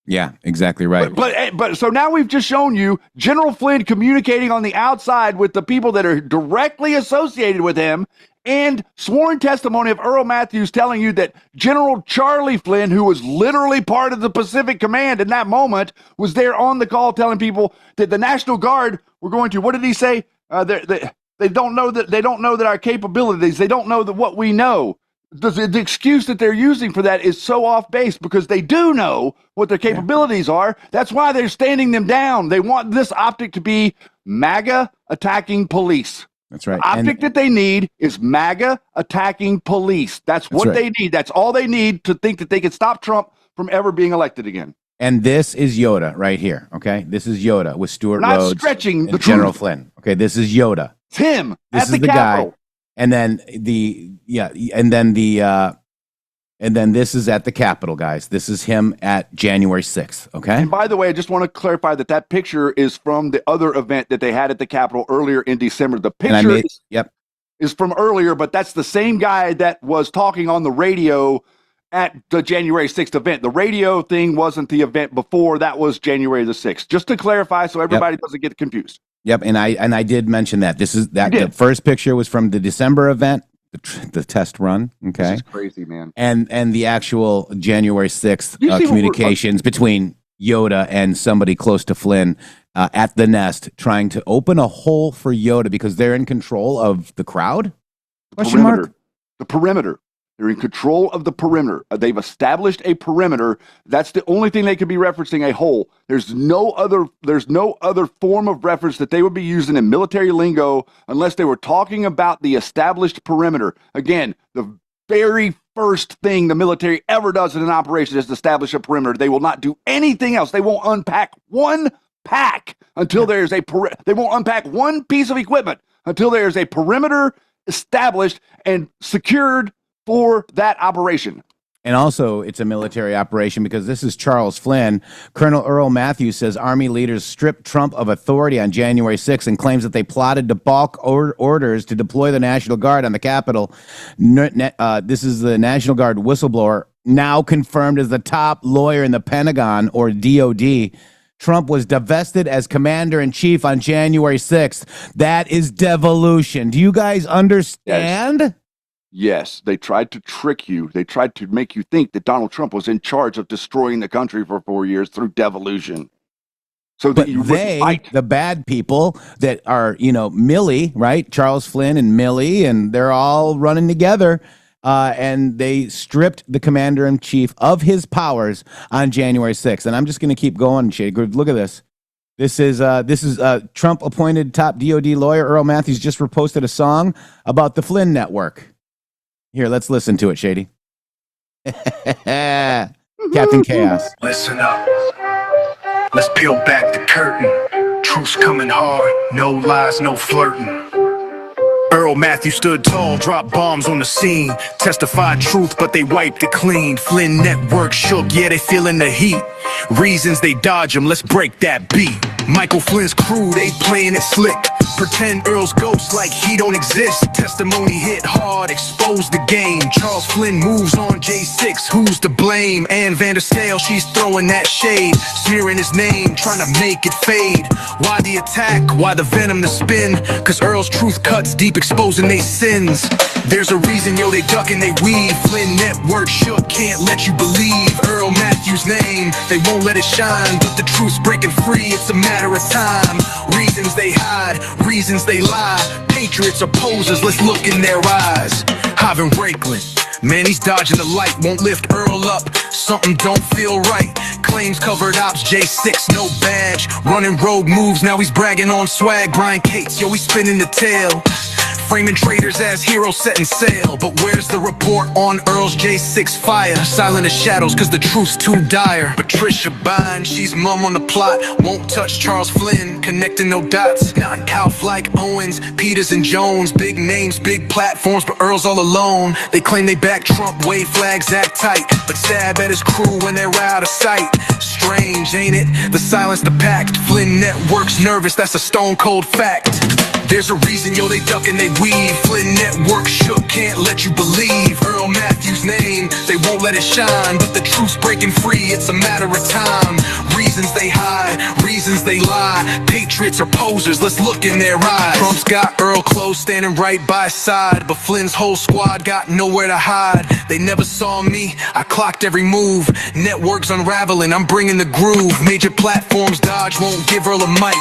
Yeah, exactly right. But so now we've just shown you General Flynn communicating on the outside with the people that are directly associated with him, and sworn testimony of Earl Matthews telling you that General Charlie Flynn, who was literally part of the Pacific Command in that moment, was there on the call telling people that the National Guard were going to, what did he say? They don't know that our capabilities, they don't know that what we know. The excuse that they're using for that is so off base because they do know what their capabilities are. That's why they're standing them down. They want this optic to be MAGA attacking police. That's right. The optic that they need is MAGA attacking police. That's what they need. That's all they need to think that they can stop Trump from ever being elected again. And this is YODA right here. Okay, this is YODA with Stuart Rhodes stretching and General Flynn. Okay, this is YODA. It's him. This is the Capitol guy. And then and then this is at the Capitol, guys. This is him at January 6th, okay? And by the way, I just want to clarify that picture is from the other event that they had at the Capitol earlier in December. The picture is from earlier, but that's the same guy that was talking on the radio at the January 6th event. The radio thing wasn't the event before. That was January the 6th. Just to clarify so everybody doesn't get confused. Yep, and I did mention that. This is that the first picture was from the December event, the test run. Okay, this is crazy, man. And the actual January 6th communications between YODA and somebody close to Flynn at the Nest, trying to open a hole for YODA because they're in control of the crowd. The perimeter. They're in control of the perimeter. They've established a perimeter. That's the only thing they could be referencing, a hole. There's no other form of reference that they would be using in military lingo unless they were talking about the established perimeter. Again, the very first thing the military ever does in an operation is establish a perimeter. They will not do anything else. They won't unpack one pack until there's they won't unpack one piece of equipment until there's a perimeter established and secured for that operation. And also, it's a military operation because this is Charles Flynn. Colonel Earl Matthews says Army leaders stripped Trump of authority on January 6th and claims that they plotted to balk orders to deploy the National Guard on the Capitol. This is the National Guard whistleblower, now confirmed as the top lawyer in the Pentagon, or DoD. Trump was divested as commander-in-chief on January 6th. That is devolution. Do you guys understand? Yes, they tried to trick you. They tried to make you think that Donald Trump was in charge of destroying the country for 4 years through devolution. So that But you wouldn't they, fight. the bad people that are, Milley, right? Charles Flynn and Milley, and they're all running together. And they stripped the commander-in-chief of his powers on January 6th. And I'm just going to keep going, Shady Groove. Look at this. This is Trump-appointed top DoD lawyer Earl Matthews just reposted a song about the Flynn Network. Here, let's listen to it, Shady. Captain Chaos. Listen up. Let's peel back the curtain. Truth's coming hard. No lies, no flirting. Earl Matthews stood tall, dropped bombs on the scene. Testified truth, but they wiped it clean. Flynn Network shook, yeah, they feeling the heat. Reasons they dodge him, let's break that beat. Michael Flynn's crew, they playing it slick. Pretend Earl's ghost like he don't exist. Testimony hit hard, exposed the game. Charles Flynn moves on J6, who's to blame? Ann Vanderscale, she's throwing that shade. Smearing his name, trying to make it fade. Why the attack? Why the venom to spin? Cause Earl's truth cuts deep, exposing they sins. There's a reason, yo, they duck and they weave. Flynn Network shook, can't let you believe. Earl Matthews' name, they won't let it shine. But the truth's breaking free, it's a matter of time. Reasons they hide, reasons they lie. Patriots are posers, let's look in their eyes. Ivan Brakeland, man, he's dodging the light, won't lift Earl up. Something don't feel right. Claims covered ops, J6, no badge. Running road moves, now he's bragging on swag. Brian Cates, yo, he's spinning the tail. Framing traitors as heroes setting sail. But where's the report on Earl's J6 fire? Silent as shadows cause the truth's too dire. Patricia Bond, she's mum on the plot. Won't touch Charles Flynn, connecting no dots. Not Alf like Owens, Peters and Jones. Big names, big platforms, but Earl's all alone. They claim they back Trump, wave flags, act tight. But stab at his crew when they're out of sight. Strange, ain't it? The silence, the pact. Flynn Network's nervous, that's a stone cold fact. There's a reason, yo, they duck and they weave. Flynn Network shook, can't let you believe. Earl Matthews' name, they won't let it shine. But the truth's breaking free, it's a matter of time. Reasons they hide, reasons they lie. Patriots are posers, let's look in their eyes. Trump's got Earl close, standing right by his side. But Flynn's whole squad got nowhere to hide. They never saw me, I clocked every move. Networks unraveling, I'm bringing the groove. Major platforms dodge, won't give Earl a mic.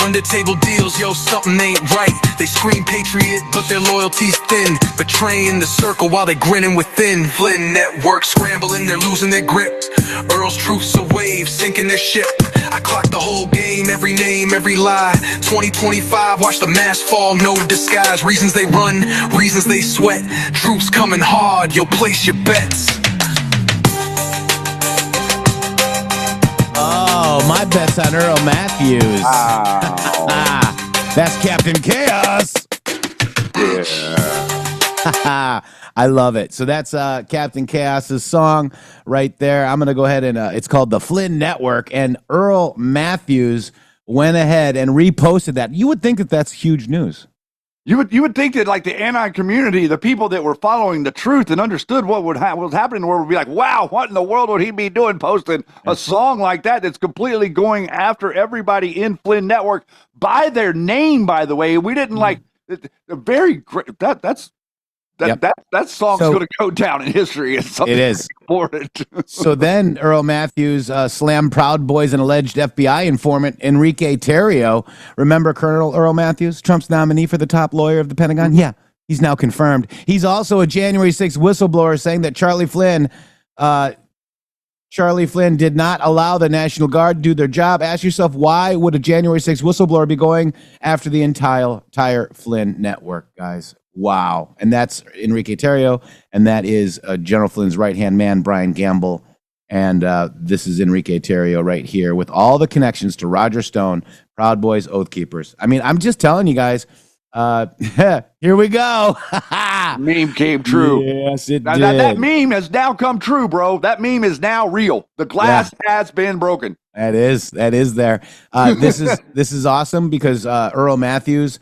Under table deals, yo, something ain't right. They scream patriot, but their loyalty's thin. Betraying the circle while they grinning within. Flynn Network scrambling, they're losing their grip. Earl's truth's a wave, sinking their ship. I clocked the whole game, every name, every lie. 2025, watch the mask fall, no disguise. Reasons they run, reasons they sweat. Truth's coming hard, yo, place your bets. Oh, my bet's on Earl Matthews. Wow. That's Captain Chaos. Yeah. I love it. So that's Captain Chaos's song right there. I'm going to go ahead and it's called The Flynn Network. And Earl Matthews went ahead and reposted that. You would think that that's huge news. You would think that like the Anon community, the people that were following the truth and understood what was happening in the world would be like, wow, what in the world would he be doing posting a song like that that's completely going after everybody in Flynn Network by their name, by the way. We didn't like very great. That song's going to go down in history. It's something it is important. So then Earl Matthews slammed Proud Boys and alleged FBI informant Enrique Tarrio. Remember Colonel Earl Matthews, Trump's nominee for the top lawyer of the Pentagon? Yeah, he's now confirmed. He's also a January 6th whistleblower saying that Charlie Flynn did not allow the National Guard to do their job. Ask yourself, why would a January 6th whistleblower be going after the entire Flynn network, guys? Wow. And that's Enrique Tarrio, and that is General Flynn's right-hand man, Brian Gamble. And this is Enrique Tarrio right here with all the connections to Roger Stone, Proud Boys, Oath Keepers. I mean, I'm just telling you guys, here we go. Meme came true. Yes, it did. That meme has now come true, bro. That meme is now real. The glass has been broken. That is there. This is awesome because Earl Matthews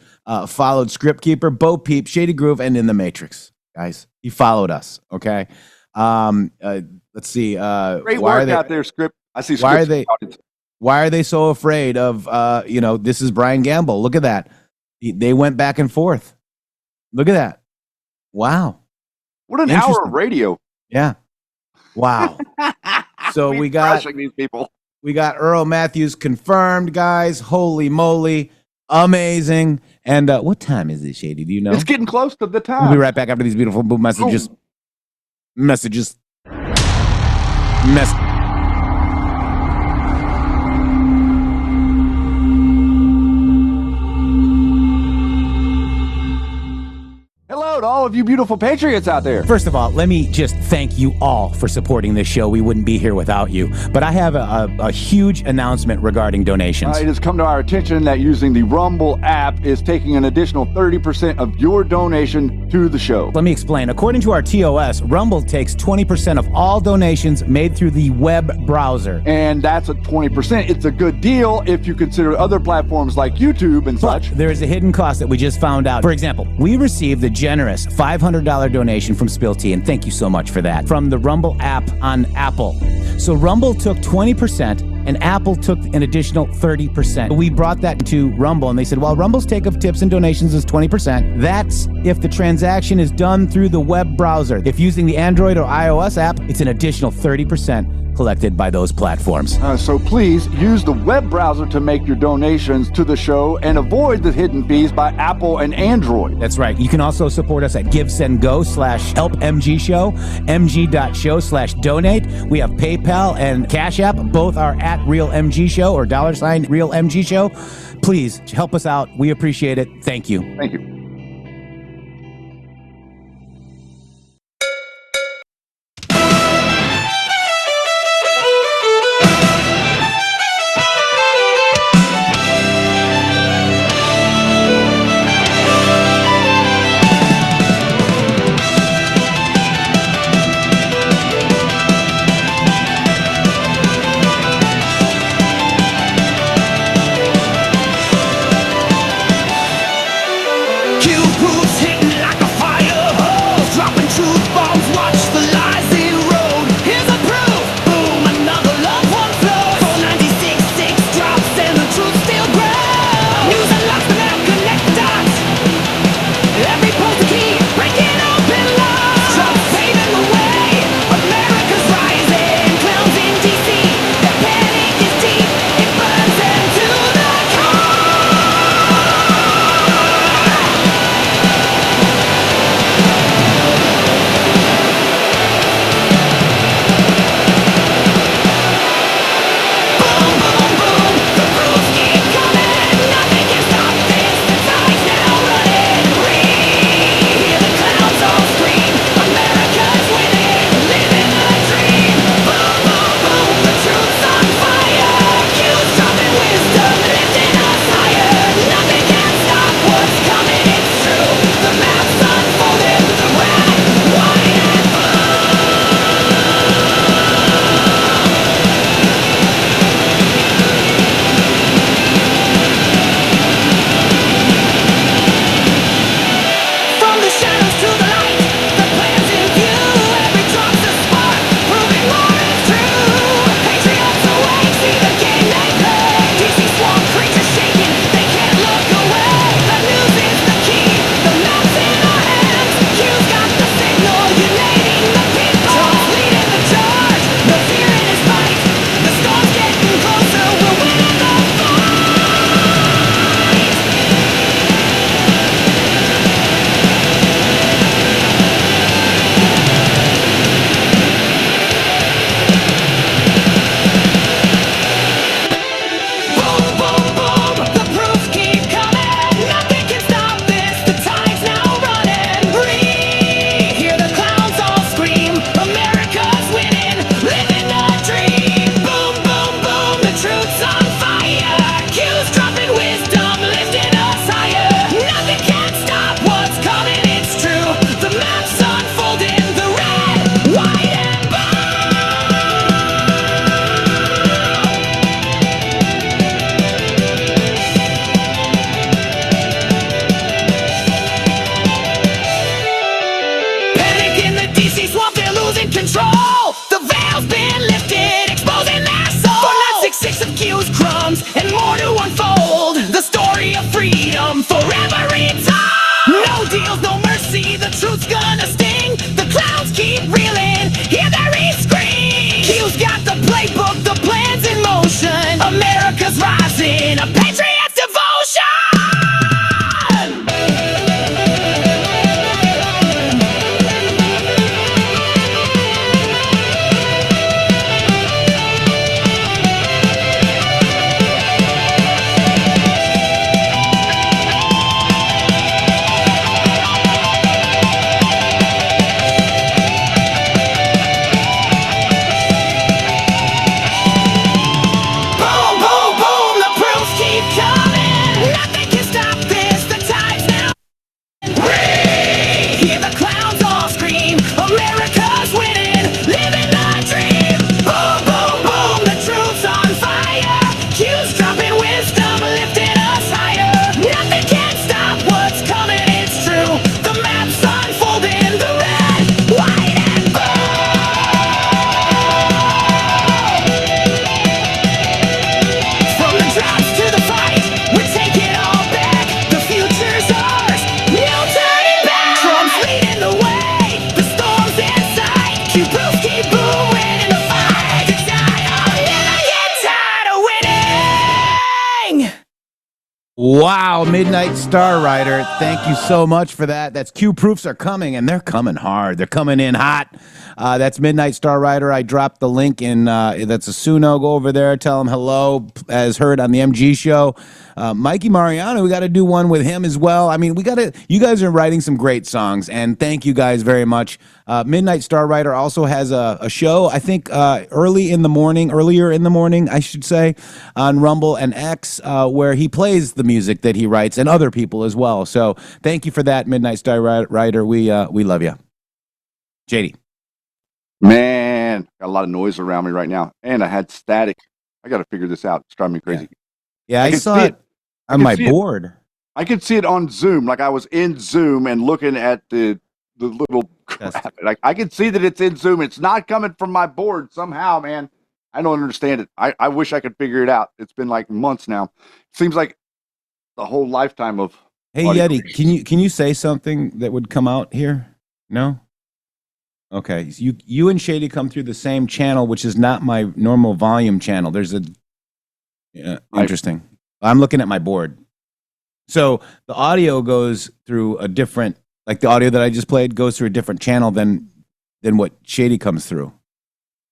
followed Script Keeper, Bo Peep, Shady Groove, and In the Matrix. Guys, he followed us. Okay. Let's see. Great work out there, Script. I see. Why are they so afraid of? This is Brian Gamble. Look at that. They went back and forth. Look at that. Wow. What an hour of radio. Yeah. Wow. So we got these people. We got Earl Matthews confirmed, guys. Holy moly. Amazing. And what time is it, Shady? Do you know? It's getting close to the time. We'll be right back after these beautiful messages. Hello to all of you beautiful patriots out there. First of all, let me just thank you all for supporting this show. We wouldn't be here without you. But I have a huge announcement regarding donations. It has come to our attention that using the Rumble app is taking an additional 30% of your donation to the show. Let me explain. According to our TOS, Rumble takes 20% of all donations made through the web browser. And that's a 20%. It's a good deal if you consider other platforms like YouTube and such. There is a hidden cost that we just found out. For example, we received the generous $500 donation from Spill Tea, and thank you so much for that, from the Rumble app on Apple. So Rumble took 20%, and Apple took an additional 30%. We brought that to Rumble, and they said, well, Rumble's take of tips and donations is 20%. That's if the transaction is done through the web browser. If using the Android or iOS app, it's an additional 30% collected by those platforms. So please use the web browser to make your donations to the show and avoid the hidden fees by Apple and Android. That's right. You can also support us at GiveSendGo/HelpMGShow, mg.show/donate. We have PayPal and Cash App. Both are at RealMGShow or $RealMGShow. Please help us out. We appreciate it. Thank you. Thank you. Forever retold. No deals, no mercy. The truth's gonna sting. The Wow, Midnight Star Rider. Thank you so much for that. That's Q proofs are coming, and they're coming hard. They're coming in hot. That's Midnight Star Rider. I dropped the link in. That's a Suno. Go over there. Tell him hello, as heard on the MG show. Mikey Mariano, we got to do one with him as well. I mean, we got to. You guys are writing some great songs, and thank you guys very much. Midnight Star Rider also has a show, I think, earlier in the morning, I should say, on Rumble and X, where he plays the music that he writes and other people as well. So thank you for that, Midnight Star Rider. We love you. JD. Man, got a lot of noise around me right now, and I had static. I got to figure this out. It's driving me crazy. Yeah, I saw it on my board. I could see it on Zoom, like I was in Zoom and looking at the little crap. Like I can see that it's in Zoom. It's not coming from my board somehow, man. I don't understand it. I wish I could figure it out. It's been like months now. It seems like the whole lifetime of. Hey Yeti, can you say something that would come out here? No. Okay, you and Shady come through the same channel, which is not my normal volume channel. There's a interesting. I'm looking at my board. So the audio goes through a different, like the audio that I just played goes through a different channel than what Shady comes through.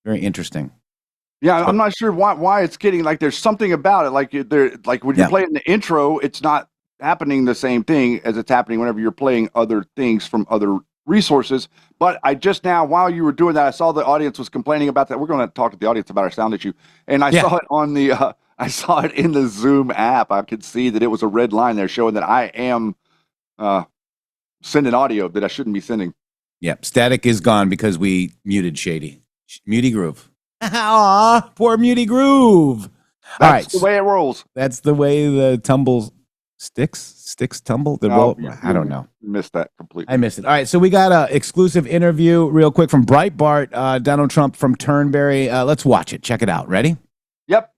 Very interesting. Yeah, I'm not sure why it's getting like there's something about it. Like when you're playing the intro, it's not happening the same thing as it's happening whenever you're playing other things from other resources. But I just now, while you were doing that, I saw the audience was complaining about that. We're going to talk to the audience about our sound issue, and I saw it on the. I saw it in the Zoom app. I could see that it was a red line there showing that I am sending audio that I shouldn't be sending. Yep, static is gone because we muted Shady. Muty Groove. Aw, poor Muty Groove. That's the way it rolls. That's the way the tumble sticks tumble. I don't know. Missed that completely. I missed it. All right, so we got an exclusive interview real quick from Breitbart, Donald Trump from Turnberry. Let's watch it. Check it out. Ready? Yep.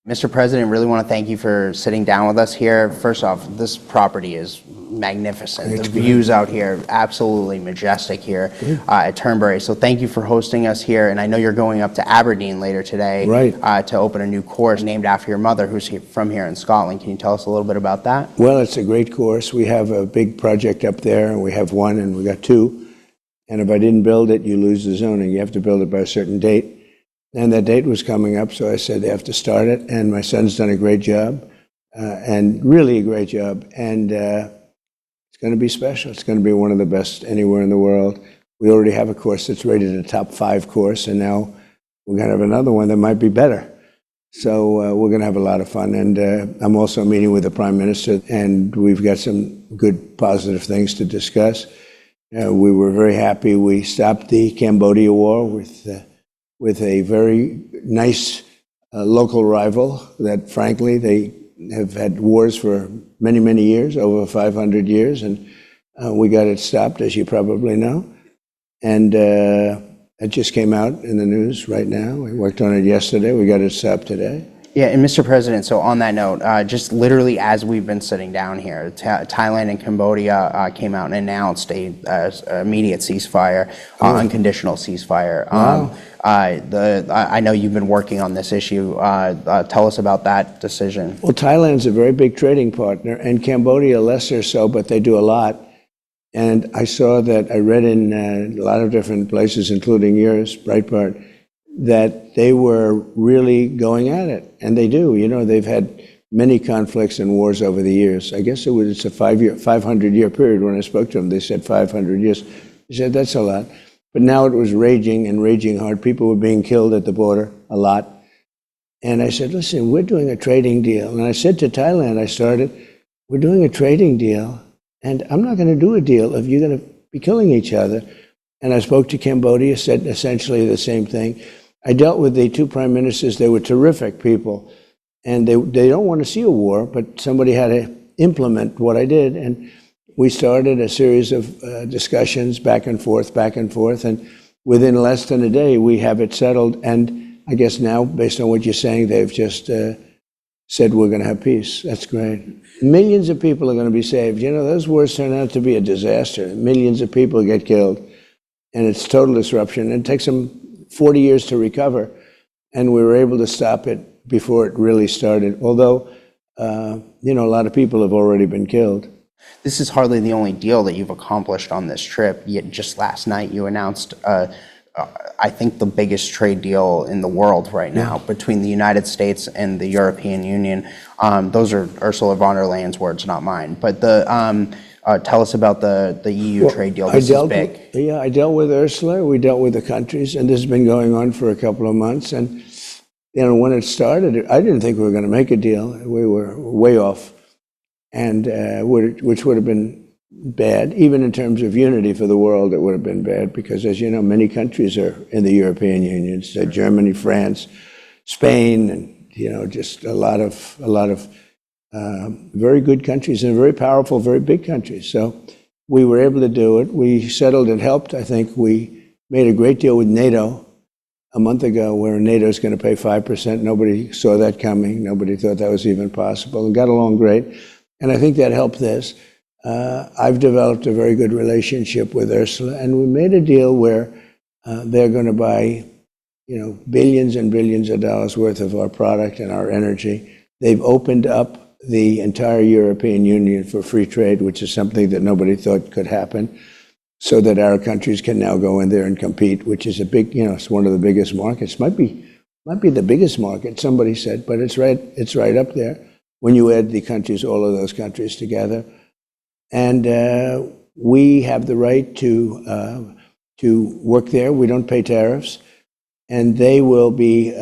Mr. President, really want to thank you for sitting down with us here. First off, this property is magnificent. The views out here, absolutely majestic here at Turnberry. So thank you for hosting us here. And I know you're going up to Aberdeen later today to open a new course named after your mother, who's from here in Scotland. Can you tell us a little bit about that? Well, it's a great course. We have a big project up there, and we have one, and we got two. And if I didn't build it, you lose the zoning. You have to build it by a certain date. And that date was coming up, so I said they have to start it. And my son's done a great job, and really a great job. And it's going to be special. It's going to be one of the best anywhere in the world. We already have a course that's rated a top 5 course, and now we're going to have another one that might be better. So we're going to have a lot of fun. And I'm also meeting with the Prime Minister, and we've got some good, positive things to discuss. We were very happy. We stopped the Cambodia war with a very nice local rival that, frankly, they have had wars for many, many years, over 500 years, and we got it stopped, as you probably know. And it just came out in the news right now. We worked on it yesterday. We got it stopped today. Yeah, and Mr. President, so on that note, just literally as we've been sitting down here, Thailand and Cambodia came out and announced a immediate ceasefire, unconditional ceasefire. Wow. I know you've been working on this issue. Tell us about that decision. Well, Thailand's a very big trading partner, and Cambodia lesser so, but they do a lot. And I saw that, I read in a lot of different places, including yours, Breitbart, that they were really going at it. And they do. You know, they've had many conflicts and wars over the years. I guess it's a 500-year period. When I spoke to them, they said 500 years. They said, that's a lot. But now it was raging and raging hard. People were being killed at the border a lot. And I said, listen, we're doing a trading deal. And I said to Thailand, we're doing a trading deal, and I'm not going to do a deal if you're going to be killing each other. And I spoke to Cambodia, said essentially the same thing. I dealt with the 2 prime ministers. They were terrific people. And they don't want to see a war, but somebody had to implement what I did. And we started a series of discussions back and forth. And within less than a day, we have it settled. And I guess now, based on what you're saying, they've just said we're going to have peace. That's great. Millions of people are going to be saved. You know, those wars turn out to be a disaster. Millions of people get killed. And it's total disruption. It takes them 40 years to recover. And we were able to stop it before it really started. Although you know, a lot of people have already been killed. This is hardly the only deal that you've accomplished on this trip. Yet just last night you announced, I think, the biggest trade deal in the world right now between the United States and the European Union. Those are Ursula von der Leyen's words, not mine. But tell us about the EU trade deal. This is big. I dealt with Ursula. We dealt with the countries, and this has been going on for a couple of months. And you know, when it started, I didn't think we were going to make a deal. We were way off, and which would have been bad, even in terms of unity for the world. It would have been bad because, as you know, many countries are in the European Union: so Germany, France, Spain, and you know, just a lot of very good countries and very powerful, very big countries. So we were able to do it. We settled and helped. I think we made a great deal with NATO a month ago, where NATO is going to pay 5%. Nobody saw that coming. Nobody thought that was even possible, and got along great. And I think that helped this. I've developed a very good relationship with Ursula, and we made a deal where they're going to buy, you know, billions and billions of dollars worth of our product and our energy. They've opened up the entire European Union for free trade, which is something that nobody thought could happen, so that our countries can now go in there and compete, which is a big, you know, it's one of the biggest markets. Might be the biggest market, somebody said, but it's right up there when you add the countries, all of those countries together. And we have the right to work there. We don't pay tariffs, and they will be.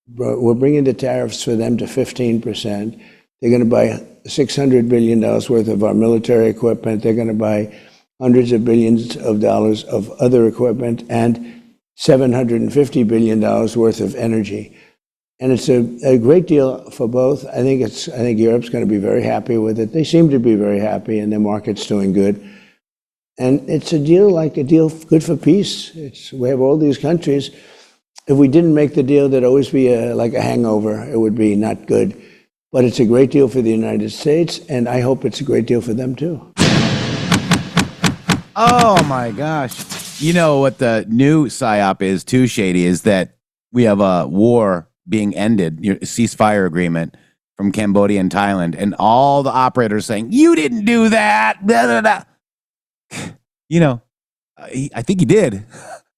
We're bringing the tariffs for them to 15%. They're going to buy $600 billion worth of our military equipment. They're going to buy hundreds of billions of dollars of other equipment and $750 billion worth of energy. And it's a great deal for both. I think Europe's going to be very happy with it. They seem to be very happy, and their market's doing good. And it's a deal good for peace. We have all these countries. If we didn't make the deal, there'd always be like a hangover. It would be not good. But it's a great deal for the United States, and I hope it's a great deal for them too. Oh my gosh. You know what the new psyop is too, Shady, is that we have a war being ended, a ceasefire agreement from Cambodia and Thailand, and all the operators saying, you didn't do that, blah, blah, blah. You know, I think he did.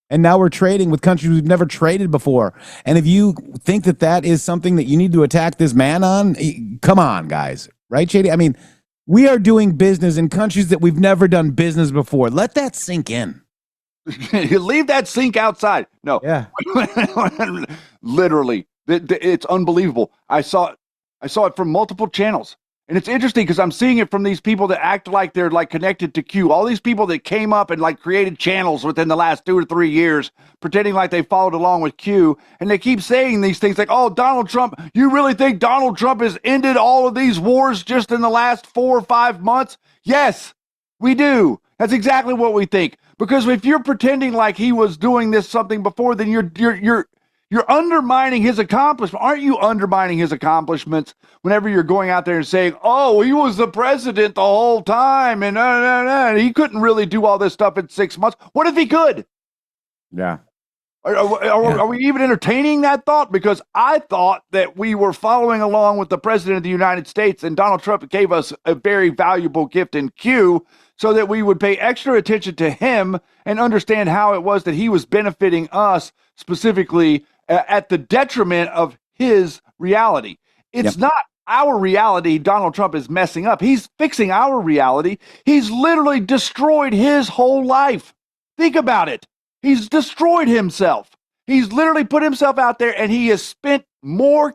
And now we're trading with countries we've never traded before. And if you think that that is something that you need to attack this man on, come on, guys. Right, Shady? I mean, we are doing business in countries that we've never done business before. Let that sink in. Leave that sink outside. No. Yeah. Literally. It's unbelievable. I saw it from multiple channels. And it's interesting because I'm seeing it from these people that act like they're like connected to Q. All these people that came up and like created channels within the last 2 or 3 years, pretending like they followed along with Q. And they keep saying these things like, oh, Donald Trump, you really think Donald Trump has ended all of these wars just in the last 4 or 5 months? Yes, we do. That's exactly what we think. Because if you're pretending like he was doing this something before, then you're undermining his accomplishment. Aren't you undermining his accomplishments whenever you're going out there and saying, oh, he was the president the whole time and he couldn't really do all this stuff in 6 months? What if he could? Yeah. Are we even entertaining that thought? Because I thought that we were following along with the president of the United States, and Donald Trump gave us a very valuable gift in Q so that we would pay extra attention to him and understand how it was that he was benefiting us specifically at the detriment of his reality. It's not our reality Donald Trump is messing up. He's fixing our reality. He's literally destroyed his whole life. Think about it. He's destroyed himself. He's literally put himself out there, and he has spent more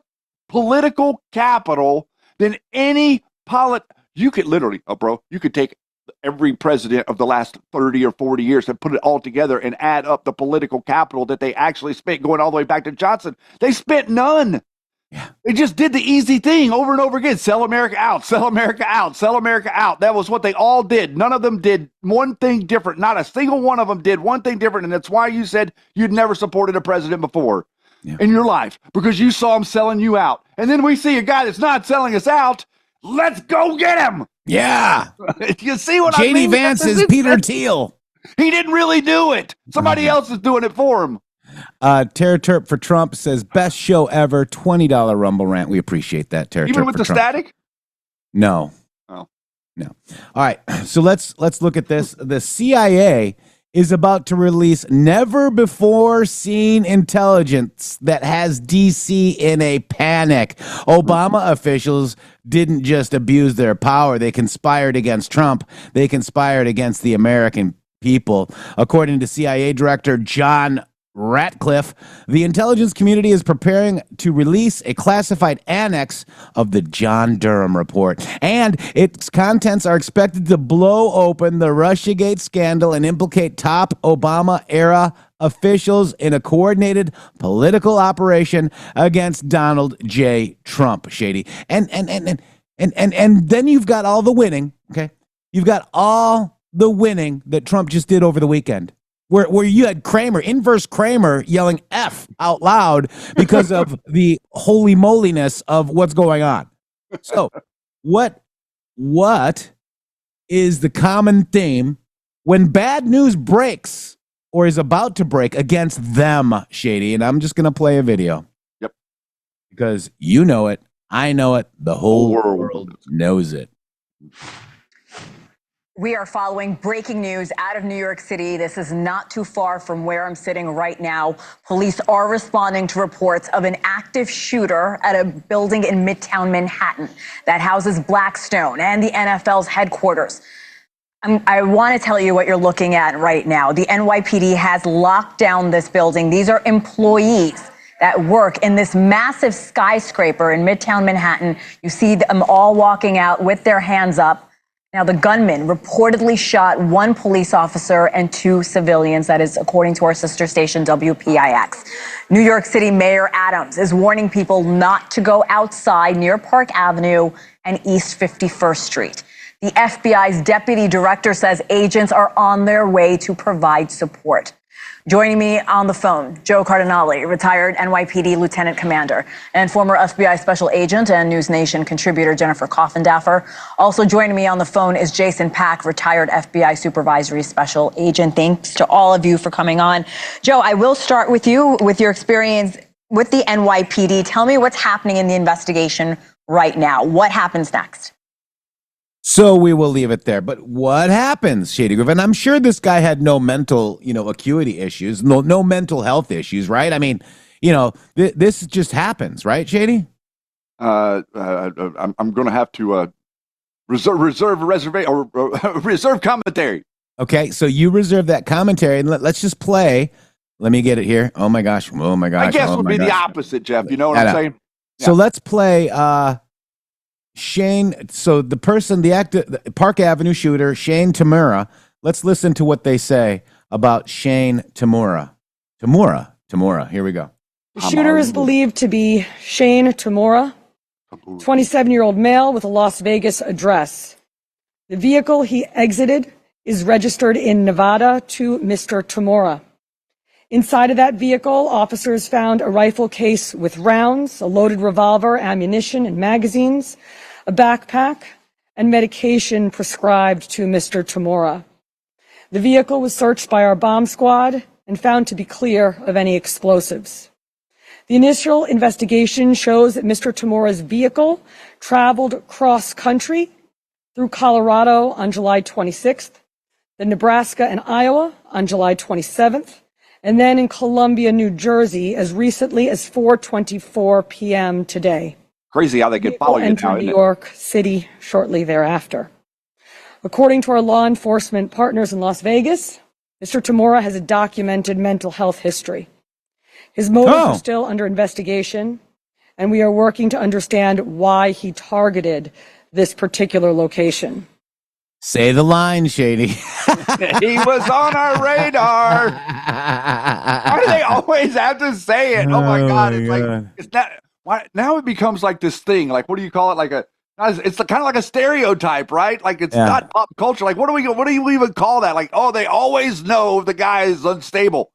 political capital than any You could literally, you could take every president of the last 30 or 40 years and put it all together and add up the political capital that they actually spent going all the way back to Johnson. They spent none. Yeah. They just did the easy thing over and over again. Sell America out, sell America out, sell America out. That was what they all did. None of them did one thing different. Not a single one of them did one thing different. And that's why you said you'd never supported a president before in your life, because you saw him selling you out. And then we see a guy that's not selling us out. Let's go get him. Yeah. You see what JD I mean? JD Vance is Peter Thiel. He didn't really do it. Somebody else is doing it for him. Terra Terp for Trump says, best show ever, $20 Rumble rant. We appreciate that, Terra Even Terp with for the Trump. static? No. Oh. No. All right. So let's look at this. The CIA is about to release never before seen intelligence that has DC in a panic. Obama officials didn't just abuse their power. They conspired against Trump. They conspired against the American people. According to CIA Director John Ratcliffe, the intelligence community is preparing to release a classified annex of the John Durham report, and its contents are expected to blow open the Russiagate scandal and implicate top Obama-era officials in a coordinated political operation against Donald J. Trump. Shady, and then you've got all the winning. Okay, you've got all the winning that Trump just did over the weekend. Where you had inverse Kramer yelling F out loud because of the holy moliness of what's going on. So what is the common theme when bad news breaks or is about to break against them, Shady? And I'm just going to play a video. Yep. Because you know it, I know it, the whole world knows it. We are following breaking news out of New York City. This is not too far from where I'm sitting right now. Police are responding to reports of an active shooter at a building in Midtown Manhattan that houses Blackstone and the NFL's headquarters. I want to tell you what you're looking at right now. The NYPD has locked down this building. These are employees that work in this massive skyscraper in Midtown Manhattan. You see them all walking out with their hands up. Now, the gunman reportedly shot one police officer and two civilians. That is according to our sister station, WPIX. New York City Mayor Adams is warning people not to go outside near Park Avenue and East 51st Street. The FBI's deputy director says agents are on their way to provide support. Joining me on the phone, Joe Cardinale, retired NYPD lieutenant commander, and former FBI special agent and News Nation contributor Jennifer Coffindaffer. Also joining me on the phone is Jason Pack, retired FBI supervisory special agent. Thanks to all of you for coming on. Joe, I will start with you with your experience with the NYPD. Tell me what's happening in the investigation right now. What happens next? So we will leave it there. But what happens, Shady Griffin? I'm sure this guy had no mental, acuity issues, no mental health issues, right? I mean, this just happens, right, Shady? I'm going to have to reserve commentary. Okay, so you reserve that commentary, and let's just play. Let me get it here. Oh my gosh! I guess would be the opposite, Jeff. You know what I'm saying? Yeah. So let's play. Shane, so the person, the Park Avenue shooter, Shane Tamura, let's listen to what they say about Shane Tamura. Tamura, here we go. The shooter is believed to be Shane Tamura, 27-year-old male with a Las Vegas address. The vehicle he exited is registered in Nevada to Mr. Tamura. Inside of that vehicle, officers found a rifle case with rounds, a loaded revolver, ammunition, and magazines, a backpack, and medication prescribed to Mr. Tamura. The vehicle was searched by our bomb squad and found to be clear of any explosives. The initial investigation shows that Mr. Tamura's vehicle traveled cross-country through Colorado on July 26th, then Nebraska and Iowa on July 27th, and then in Columbia, New Jersey, as recently as 4:24 p.m. today. Crazy how they can follow you now, New York City shortly thereafter. According to our law enforcement partners in Las Vegas, Mr. Tamura has a documented mental health history. His motives are still under investigation, and we are working to understand why he targeted this particular location. Say the line, Shady. He was on our radar. Why do they always have to say it? Oh my God! It's like it's not. Why now it becomes like this thing. Like what do you call it? It's kind of like a stereotype, right? Like it's not pop culture. Like what do you even call that? Like they always know if the guy is unstable.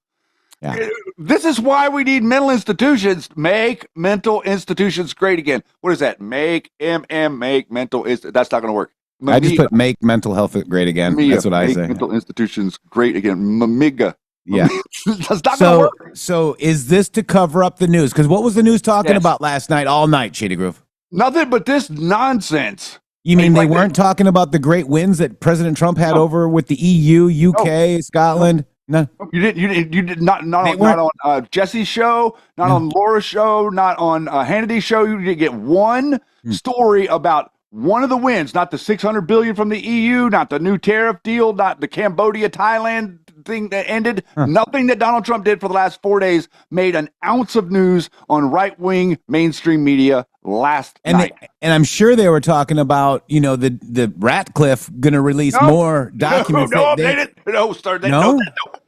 Yeah. This is why we need mental institutions. Make mental institutions great again. What is that? Make mental. That's not going to work. I just put make mental health great again. That's what I say. Mental institutions great again. Mamiga. Yeah. That's not going to work. So is this to cover up the news? Because what was the news talking about last night, all night, Shady Groove? Nothing but this nonsense. You mean they weren't talking about the great wins that President Trump had over with the EU, UK, Scotland? No. You did not on Jesse's show, not on Laura's show, not on Hannity's show. You didn't get one story about one of the wins, not the $600 billion from the EU, not the new tariff deal, not the Cambodia, Thailand thing that ended. Nothing that Donald Trump did for the last 4 days made an ounce of news on right-wing mainstream media last night. And I'm sure they were talking about, the Ratcliffe going to release more documents. No,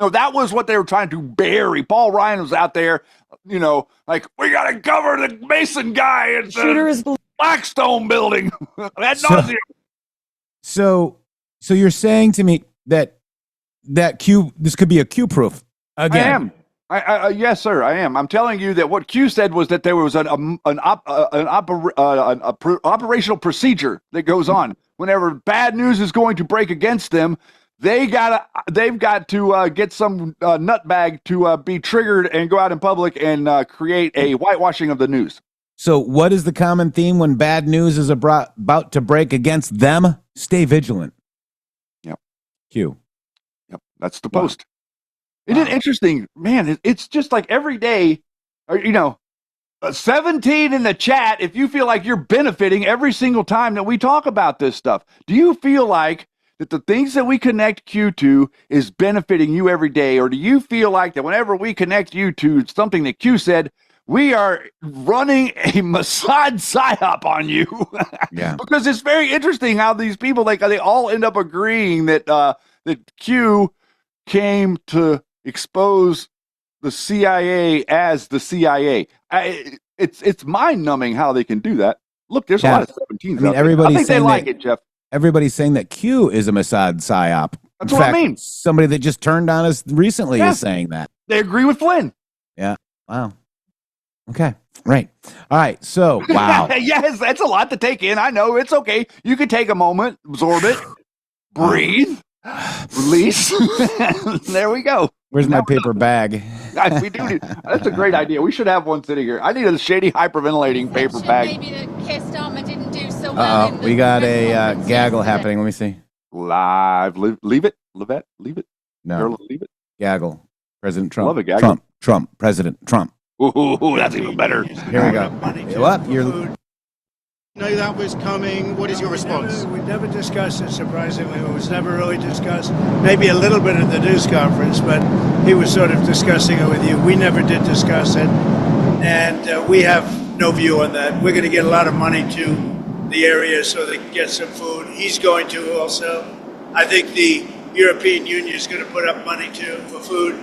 that was what they were trying to bury. Paul Ryan was out there, like, we got to cover the Mason guy at the Blackstone building. So you're saying to me that Q, this could be a Q proof again? I am. Yes, sir, I am. I'm telling you that what Q said was that there was an operational procedure that goes on whenever bad news is going to break against them. They've got to get some nutbag to be triggered and go out in public and create a whitewashing of the news. So what is the common theme when bad news is about to break against them? Stay vigilant. Yep. Q. Yep. That's the post. Isn't it interesting? Man, it's just like every day, 17 in the chat if you feel like you're benefiting every single time that we talk about this stuff. Do you feel like that the things that we connect Q to is benefiting you every day? Or do you feel like that whenever we connect you to something that Q said, we are running a Mossad psyop on you? Yeah. Because it's very interesting how these people, they all end up agreeing that that Q came to expose the CIA as the CIA. It's mind-numbing how they can do that. Look, there's a lot of 17s. I think they like it, Jeff. Everybody's saying that Q is a Mossad psyop. That's what I mean. Somebody that just turned on us recently is saying that. They agree with Flynn. Yeah. Wow. Okay. Right. All right. So, wow. Yes, that's a lot to take in. I know. It's okay. You can take a moment, absorb it, breathe, release. There we go. Where's my paper bag? We do. That's a great idea. We should have one sitting here. I need a shady hyperventilating paper bag. Maybe the Keir Starmer didn't do so well. We got a gaggle happening. Let me see. Live. Leave it. Levette, leave it. No. Girl, leave it. Gaggle. President Trump. Love a gaggle. Trump. President Trump. Ooh, that's even better. Here we go. What? You're... Know that was coming. What is your response? We never discussed it, surprisingly. It was never really discussed. Maybe a little bit at the news conference, but he was sort of discussing it with you. We never did discuss it, and we have no view on that. We're going to get a lot of money to the area so they can get some food. He's going to also. I think the European Union is going to put up money too for food,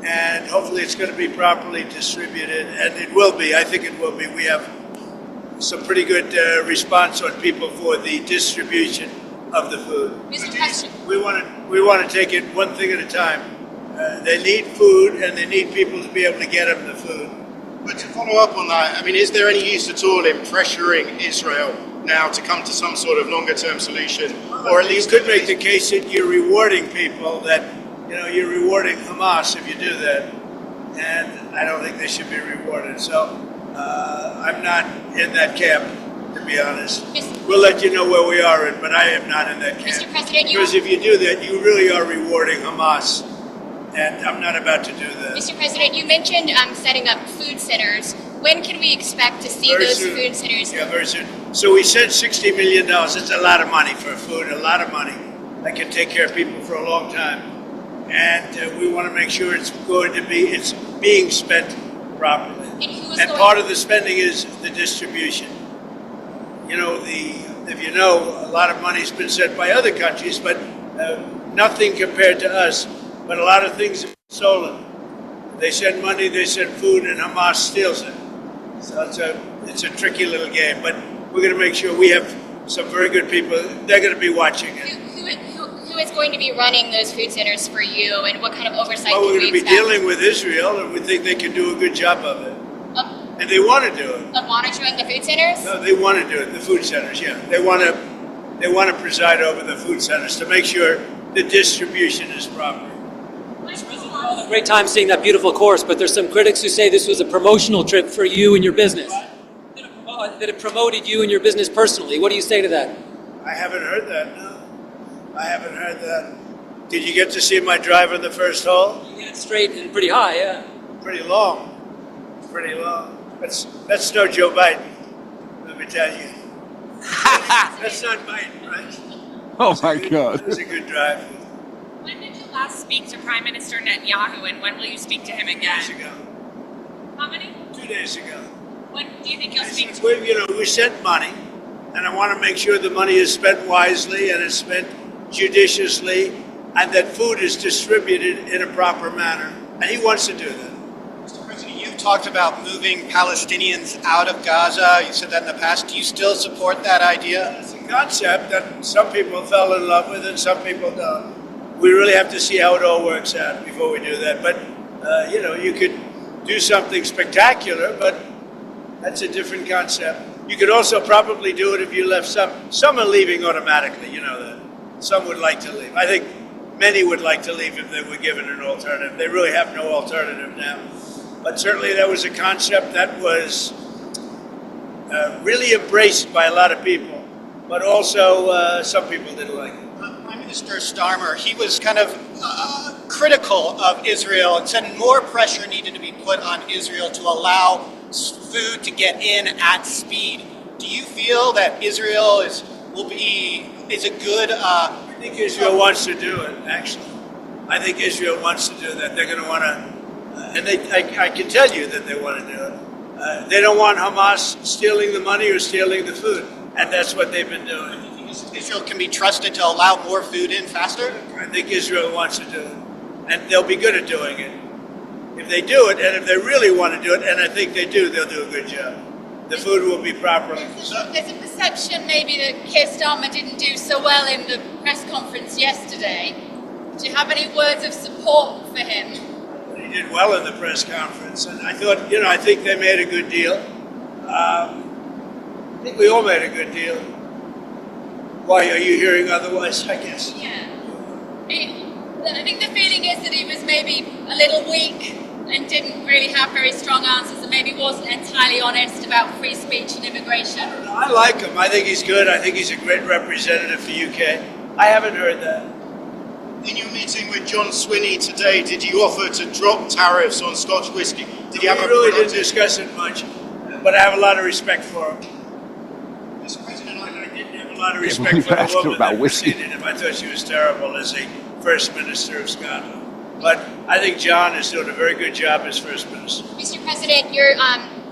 and hopefully it's going to be properly distributed, and it will be. I think it will be. We have some pretty good response on people for the distribution of the food. We want to take it one thing at a time. They need food, and they need people to be able to get them the food. But to follow up on that, I mean, is there any use at all in pressuring Israel now to come to some sort of longer-term solution, or at least you could make the case that you're rewarding people, that you're rewarding Hamas if you do that, and I don't think they should be rewarded. So I'm not in that camp, to be honest. We'll let you know where we are in, but I am not in that camp. Mr. President, because if you do that, you really are rewarding Hamas, and I'm not about to do that. Mr. President, you mentioned setting up food centers. When can we expect to see Very those soon. food centers? Yeah, very soon. So we said $60 million. It's a lot of money for food, a lot of money. That can take care of people for a long time. And we want to make sure it's being spent properly. And part of the spending is the distribution. A lot of money's been sent by other countries, but nothing compared to us. But a lot of things have been stolen. They send money, they send food, and Hamas steals it. So it's a tricky little game. But we're going to make sure we have some very good people. They're going to be watching it. Who is going to be running those food centers for you, and what kind of oversight Well, can we're we going to be expect? dealing with Israel, and we think they can do a good job of it. And they want to do it. Of monitoring the food centers? No, they want to do it. The food centers, yeah. They want to preside over the food centers to make sure the distribution is proper. A great time seeing that beautiful course, but there's some critics who say this was a promotional trip for you and your business. That it promoted you and your business personally. What do you say to that? I haven't heard that, no. I haven't heard that. Did you get to see my drive in the first hole? You get straight and pretty high, yeah. Pretty long. Pretty long. That's no Joe Biden, let me tell you. That's not Biden, right? Oh my God. It was a good drive. When did you last speak to Prime Minister Netanyahu, and when will you speak to him again? 2 days ago. How many? 2 days ago. When do you think you'll speak to him? We sent money, and I want to make sure the money is spent wisely and is spent judiciously, and that food is distributed in a proper manner. And he wants to do that. Mr. President, you talked about moving Palestinians out of Gaza. You said that in the past. Do you still support that idea? It's a concept that some people fell in love with and some people don't. We really have to see how it all works out before we do that. But, you could do something spectacular, but that's a different concept. You could also probably do it if you left some. Some are leaving automatically, you know that. Some would like to leave. I think many would like to leave if they were given an alternative. They really have no alternative now. But certainly that was a concept that was really embraced by a lot of people. But also some people didn't like it. Prime Minister Starmer, he was kind of critical of Israel and said more pressure needed to be put on Israel to allow food to get in at speed. Do you feel that Israel is a good? I think Israel wants to do it. Actually, I think Israel wants to do that. They're going to want to, and I can tell you that they want to do it. They don't want Hamas stealing the money or stealing the food, and that's what they've been doing. Israel can be trusted to allow more food in faster? I think Israel wants to do it, and they'll be good at doing it. If they do it, and if they really want to do it, and I think they do, they'll do a good job. The food will be properly. There's a perception maybe that Keir Starmer didn't do so well in the press conference yesterday. Do you have any words of support for him? He did well in the press conference, and I thought, I think they made a good deal. I think we all made a good deal. Why are you hearing otherwise, I guess? Yeah. I think the feeling is that he was maybe a little weak and didn't really have very strong answers and maybe wasn't entirely honest about free speech and immigration. I like him. I think he's good. I think he's a great representative for UK. I haven't heard that. In your meeting with John Swinney today, did you offer to drop tariffs on Scotch whisky? We really didn't discuss it much, but I have a lot of respect for him. Mr. President, I didn't have a lot of respect for the woman that preceded him. I thought she was terrible as a First Minister of Scotland. But I think John is doing a very good job as First Minister. Mr. President, your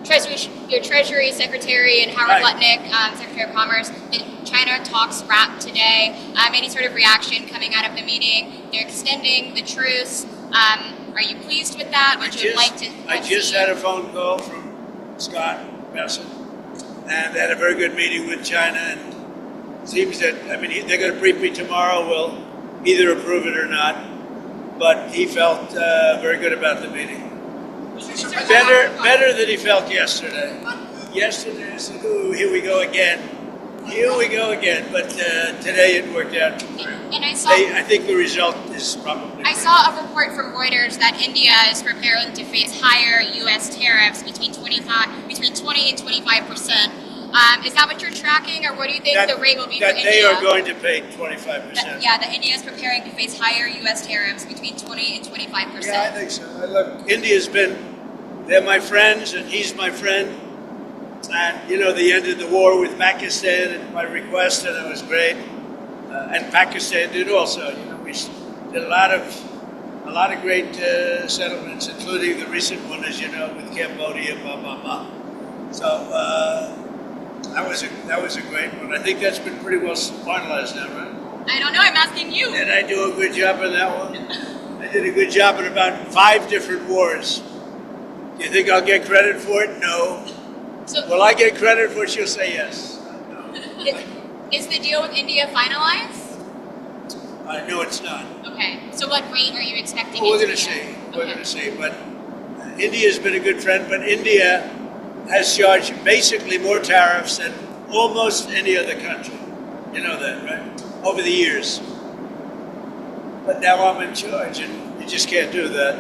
Treasury Secretary and Howard Lutnick, Secretary of Commerce, the China talks wrapped today. Any sort of reaction coming out of the meeting? They're extending the truce. Are you pleased with that? Would you like to? I just had a phone call from Scott Bessent, and they had a very good meeting with China. And it seems that they're going to brief me tomorrow. We'll either approve it or not. But he felt very good about the meeting. Better than he felt yesterday. Yesterday I said, "Ooh, here we go again. Here we go again." But today it worked out. And I think the result is probably. I saw a report from Reuters that India is preparing to face higher U.S. tariffs between 20 and 25%. Is that what you're tracking, or what do you think the rate will be for India? That they are going to pay 25%. That India is preparing to face higher U.S. tariffs between 20 and 25%. Yeah, I think so. Look, India's they're my friends, and he's my friend. And, they ended the war with Pakistan at my request, and it was great. And Pakistan did also. We did a lot of great settlements, including the recent one, as you know, with Cambodia, So, that was a great one. I think that's been pretty well finalized now, right? I don't know. I'm asking you. Did I do a good job on that one? I did a good job in about 5 different wars. Do you think I'll get credit for it? No. Will I get credit for it? She'll say yes. No. Is the deal with India finalized? No, it's not. Okay. So what rate are you expecting? Well, we're going to see. We're going to see. But India's been a good friend. But India has charged basically more tariffs than almost any other country. You know that, right? Over the years. But now I'm in charge, and just can't do that.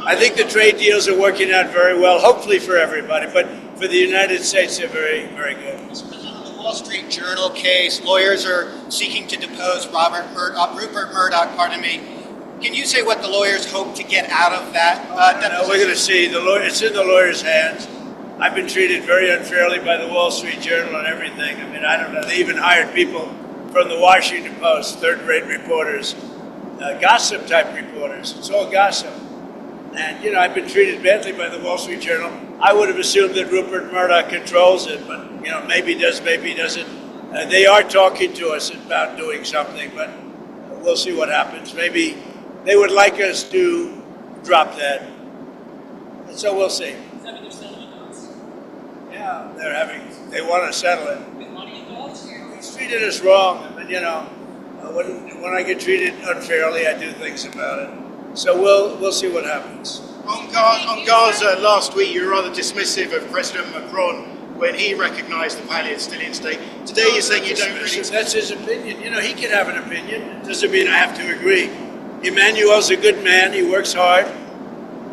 I think the trade deals are working out very well, hopefully for everybody, but for the United States, they're very, very good. On the Wall Street Journal case, lawyers are seeking to depose Rupert Murdoch, pardon me. Can you say what the lawyers hope to get out of that? We're going to see. It's in the lawyers' hands. I've been treated very unfairly by the Wall Street Journal and everything. I mean, I don't know. They even hired people from the Washington Post, third-rate reporters, gossip-type reporters. It's all gossip. And, you know, I've been treated badly by the Wall Street Journal. I would have assumed that Rupert Murdoch controls it, but, you know, maybe he does, maybe he doesn't. They are talking to us about doing something, but we'll see what happens. Maybe they would like us to drop that. And so we'll see. Yeah, they want to settle it. He's treated us wrong, and, you know, when I get treated unfairly, I do things about it. So we'll see what happens. On Gaza last week, you were rather dismissive of President Macron when he recognised the Palestinian state. Today, you're saying you don't really. That's his opinion. You know, he can have an opinion. It doesn't mean I have to agree. Emmanuel's a good man. He works hard.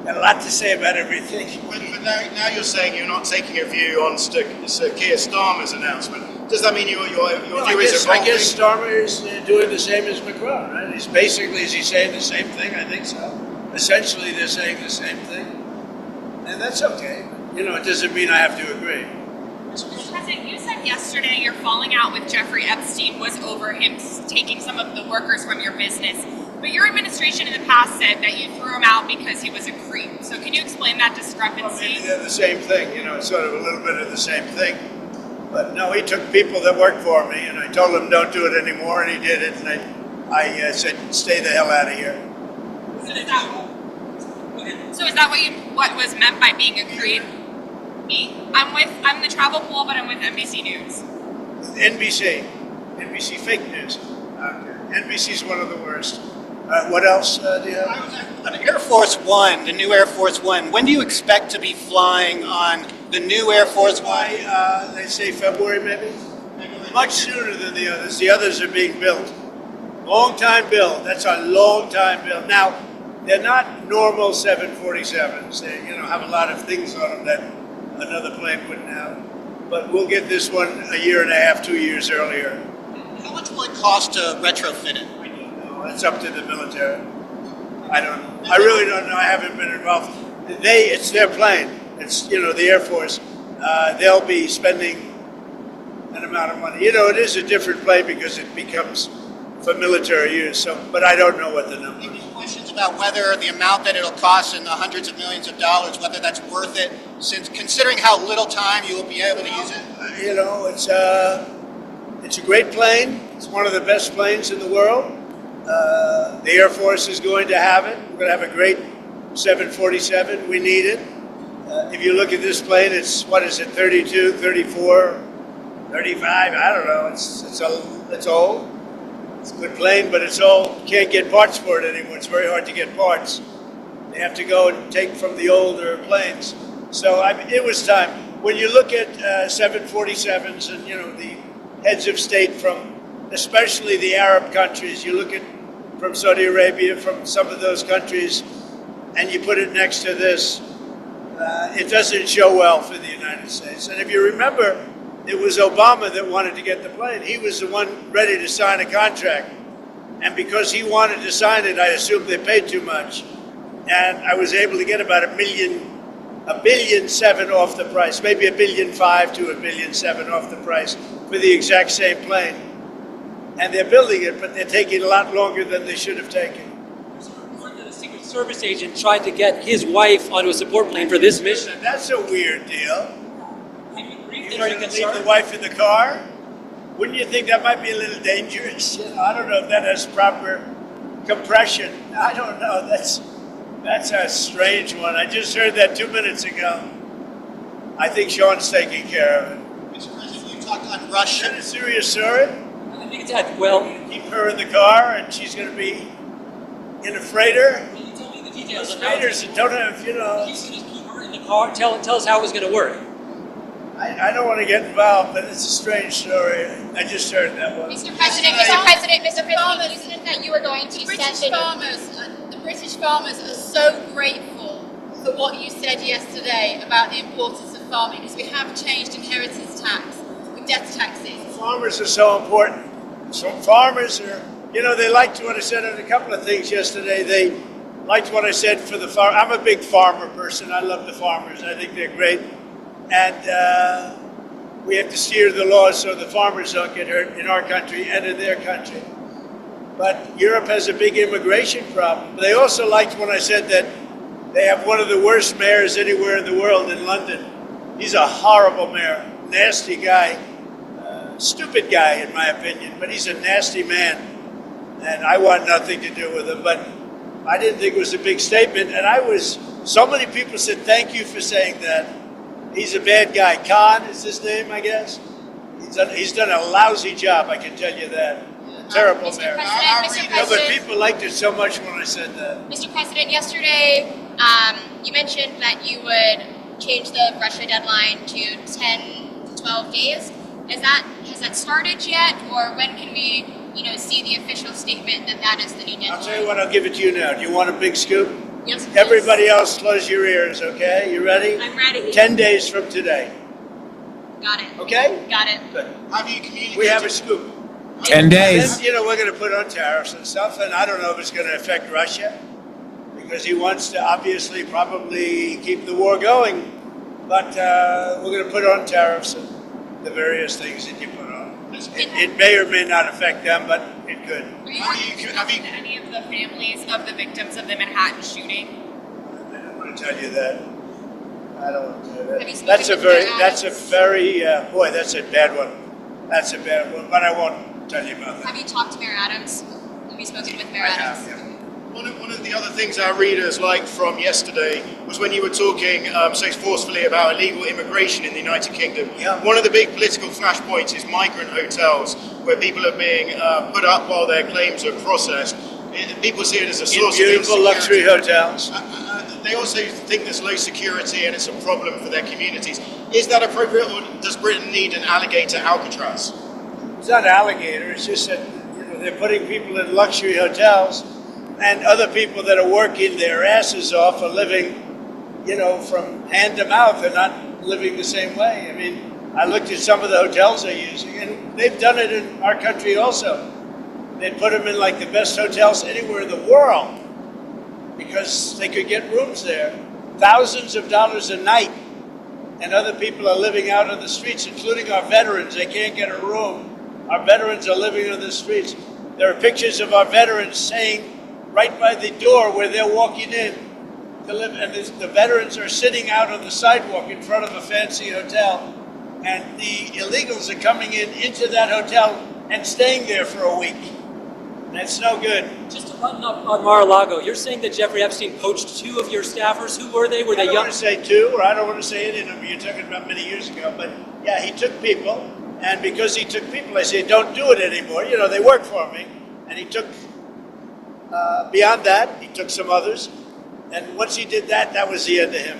Got a lot to say about everything. But now you're saying you're not taking a view on Sir Keir Starmer's announcement. Does that mean your view is I guess Starmer is doing the same as Macron, right? He's basically, is he saying the same thing? I think so. Essentially, they're saying the same thing. And that's okay. You know, it doesn't mean I have to agree. Mr. President, you said yesterday your falling out with Jeffrey Epstein was over him taking some of the workers from your business. But your administration in the past said that you threw him out because he was a creep. So can you explain that discrepancy? Well, maybe they're the same thing. You know, it's sort of a little bit of the same thing. But no, he took people that worked for me, and I told him don't do it anymore, and he did it. And I said, stay the hell out of here. So is that what was meant by being a creep? I'm the travel pool, but I'm with NBC News. NBC fake news. Okay. NBC's one of the worst. What else do you have? On Air Force One, the new Air Force One, when do you expect to be flying on the new Air Force One? They say February, maybe? Much sooner than the others. The others are being built. Long time build. That's a long time build. Now, they're not normal 747s. They, you know, have a lot of things on them that another plane wouldn't have. But we'll get this one a year and a half, 2 years earlier. How much will it cost to retrofit it? I don't know. That's up to the military. I don't know. I really don't know. I haven't been involved. It's their plane. It's, you know, the Air Force. They'll be spending an amount of money. You know, it is a different plane because it becomes for military use. So, but I don't know what the number is. Questions about whether the amount that it'll cost in the hundreds of millions of dollars, whether that's worth it, since considering how little time you will be able to use it. You know, it's a great plane. It's one of the best planes in the world. The Air Force is going to have it. We're going to have a great 747. We need it. If you look at this plane, it's, what is it, 32, 34, 35? I don't know. It's old. It's a good plane, but it's old. You can't get parts for it anymore. It's very hard to get parts. They have to go and take from the older planes. So it was time. When you look at 747s and, you know, the heads of state from especially the Arab countries, you look at from Saudi Arabia, from some of those countries, and you put it next to this, it doesn't show well for the United States. And if you remember, it was Obama that wanted to get the plane. He was the one ready to sign a contract. And because he wanted to sign it, I assumed they paid too much. And I was able to get about $1.7 billion off the price, maybe $1.5 billion to $1.7 billion off the price for the exact same plane. And they're building it, but they're taking a lot longer than they should have taken. The Secret Service agent tried to get his wife onto a support plane for this mission. That's a weird deal. You're going to leave the wife in the car? Wouldn't you think that might be a little dangerous? You know, I don't know if that has proper compression. I don't know. That's a strange one. I just heard that 2 minutes ago. I think Sean's taking care of it. Mr. President, you talked on Russia. Is that a serious story? I think it's that, well... Keep her in the car and she's going to be in a freighter? You told me the details. Freighters that don't have, you know... He's going to keep her in the car. Tell us how it was going to work. I don't want to get involved, but it's a strange story. I just heard that one. Mr. President, isn't it that you were going to send British farmers, the British farmers are so grateful for what you said yesterday about the importance of farming, because we have changed inheritance tax with death taxes. Farmers are so important. So farmers are, they liked what I said on a couple of things yesterday. They liked what I said for the farm. I'm a big farmer person. I love the farmers. I think they're great. And we have to steer the laws so the farmers don't get hurt in our country and in their country. But Europe has a big immigration problem. They also liked when I said that they have one of the worst mayors anywhere in the world in London. He's a horrible mayor, nasty guy, stupid guy in my opinion, but he's a nasty man. And I want nothing to do with him, but I didn't think it was a big statement. And so many people said, thank you for saying that. He's a bad guy. Khan is his name, I guess. He's done a lousy job, I can tell you that. Terrible mayor. But people liked it so much when I said that. Mr. President, yesterday you mentioned that you would change the Russia deadline to 10 to 12 days. Has that started yet, or when can we, see the official statement that is the new deadline? I'll tell you what, I'll give it to you now. Do you want a big scoop? Yes, please. Everybody else, close your ears, okay? You ready? I'm ready. 10 days from today. Got it. Okay? Got it. Good. Have you communicated? We have a scoop. 10 days. Then, we're going to put on tariffs and stuff, and I don't know if it's going to affect Russia, because he wants to obviously probably keep the war going. But we're going to put on tariffs and the various things that you put on. It may or may not affect them, but it could. Have you any of the families of the victims of the Manhattan shooting? I don't want to tell you that. I don't want to tell you that. Have you spoken That's a with very, Mayor that's a Adams? very, boy, that's a bad one. That's a bad one, but I won't tell you about that. Have you talked to Mayor Adams? Have you spoken with Mayor I Adams? have, yeah. One of the other things our readers liked from yesterday was when you were talking so forcefully about illegal immigration in the United Kingdom. Yeah. One of the big political flashpoints is migrant hotels, where people are being put up while their claims are processed. People see it as a source of Beautiful luxury insecurity. hotels. They also think there's low security and it's a problem for their communities. Is that appropriate, or does Britain need an alligator Alcatraz? It's not alligator, it's just that they're putting people in luxury hotels, and other people that are working their asses off are living, from hand to mouth. They're not living the same way. I mean, I looked at some of the hotels they're using, and they've done it in our country also. They put them in like the best hotels anywhere in the world because they could get rooms there, thousands of dollars a night, and other people are living out on the streets, including our veterans. They can't get a room. Our veterans are living on the streets. There are pictures of our veterans saying right by the door where they're walking in to live, and the veterans are sitting out on the sidewalk in front of a fancy hotel, and the illegals are coming into that hotel and staying there for a week. That's no good. Just to button up on Mar-a-Lago, you're saying that Jeffrey Epstein poached 2 of your staffers. Who were they? Were I they don't young? want to say 2, or I don't want to say any number. You're talking about many years ago, but yeah, he took people, and because he took people, I said, don't do it anymore. They work for me, and he took. Beyond that, he took some others, and once he did that, that was the end of him.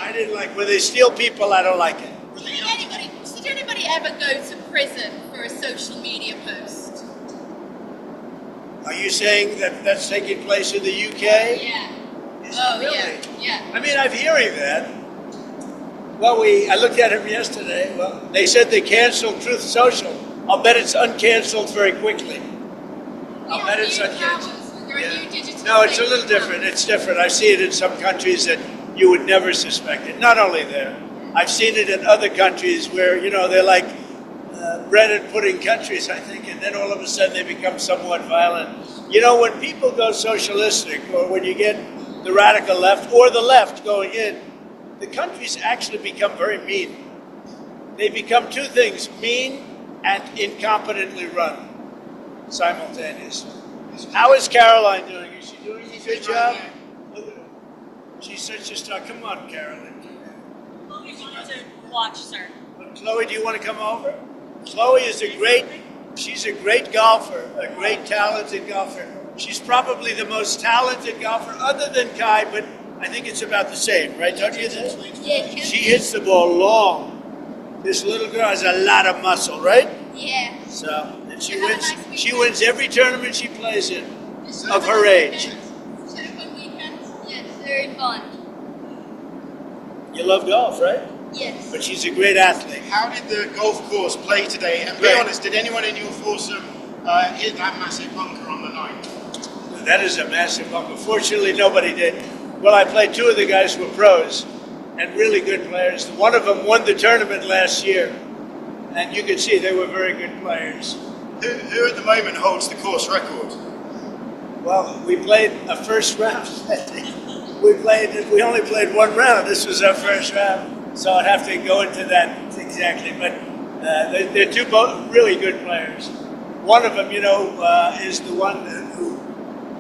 I didn't like when they steal people. I don't like it. Did anybody ever go to prison for a social media post? Are you saying that that's taking place in the UK? Yeah. Is it really? Yeah. I mean, I'm hearing that. Well, I looked at him yesterday. Well, they said they canceled Truth Social. I'll bet it's uncanceled very quickly. I'll bet it's uncanceled. No, it's a little different. It's different. I see it in some countries that you would never suspect it. Not only there. I've seen it in other countries where, they're like bread and pudding countries, I think, and then all of a sudden they become somewhat violent. When people go socialistic, or when you get the radical left or the left going in, the countries actually become very mean. They become 2 things, mean and incompetently run simultaneously. How is Caroline doing? Is she doing a good job? Look at her. She's such a star. Come on, Caroline. Chloe wanted to watch, sir. Chloe, do you want to come over? Chloe is she's a great golfer, a great talented golfer. She's probably the most talented golfer other than Kai, but I think it's about the same, right? Don't you think? Yeah. She hits the ball long. This little girl has a lot of muscle, right? Yeah. So, and she wins every tournament she plays in of her age. good fun. You love golf, right? Yes. But she's a great athlete. How did the golf course play today? And be honest, did anyone in your foursome hit that massive bunker on the ninth? That is a massive bunker. Fortunately, nobody did. Well, I played two of the guys who were pros and really good players. One of them won the tournament last year, and you can see they were very good players. Who at the moment holds the course record? Well, we played a first round. We only played one round. This was our first round, so I'd have to go into that exactly. But they're two both really good players. One of them, is the one who,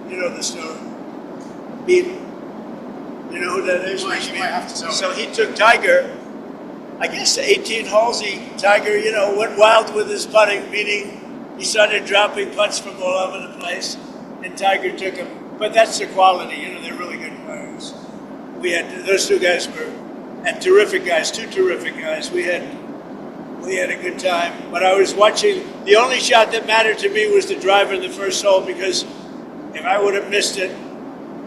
the story. Beat. You know who that is? You might have to tell me. So he took Tiger, I guess 18 holes. Tiger, went wild with his putting, meaning he started dropping putts from all over the place, and Tiger took him. But that's the quality, they're really good players. We had, those two guys were, and terrific guys, two terrific guys. We had a good time. But I was watching, the only shot that mattered to me was the driver in the first hole, because if I would have missed it,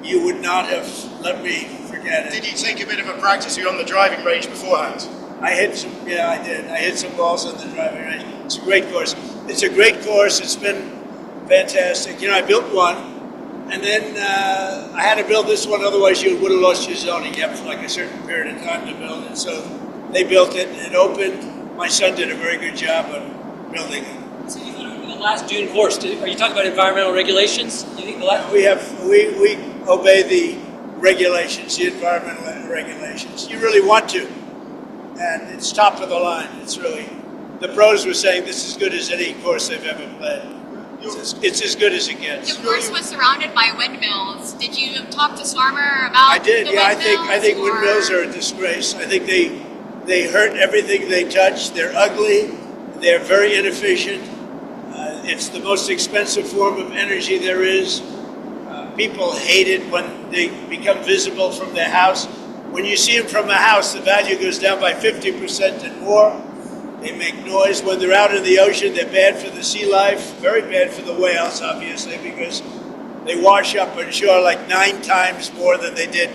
you would not have let me forget it. Did you take a bit of a practice? Were you on the driving range beforehand? I hit some, I did. I hit some balls on the driving range. It's a great course. It's a great course. It's been fantastic. I built one, and then I had to build this one, otherwise you would have lost your zoning. You have like a certain period of time to build it. So they built it, it opened. My son did a very good job of building it. So you thought it was the last Dune course. Are you talking about environmental regulations? You think the last? We obey the regulations, the environmental regulations. You really want to. And it's top of the line. It's really, the pros were saying this is as good as any course they've ever played. It's as good as it gets. The course was surrounded by windmills. Did you talk to Swarmer about I did, the yeah. windmills, I think or- windmills are a disgrace. I think they hurt everything they touch. They're ugly. They're very inefficient. It's the most expensive form of energy there is. People hate it when they become visible from their house. When you see them from a house, the value goes down by 50% and more. They make noise. When they're out in the ocean, they're bad for the sea life, very bad for the whales, obviously, because they wash up on shore like 9 times more than they did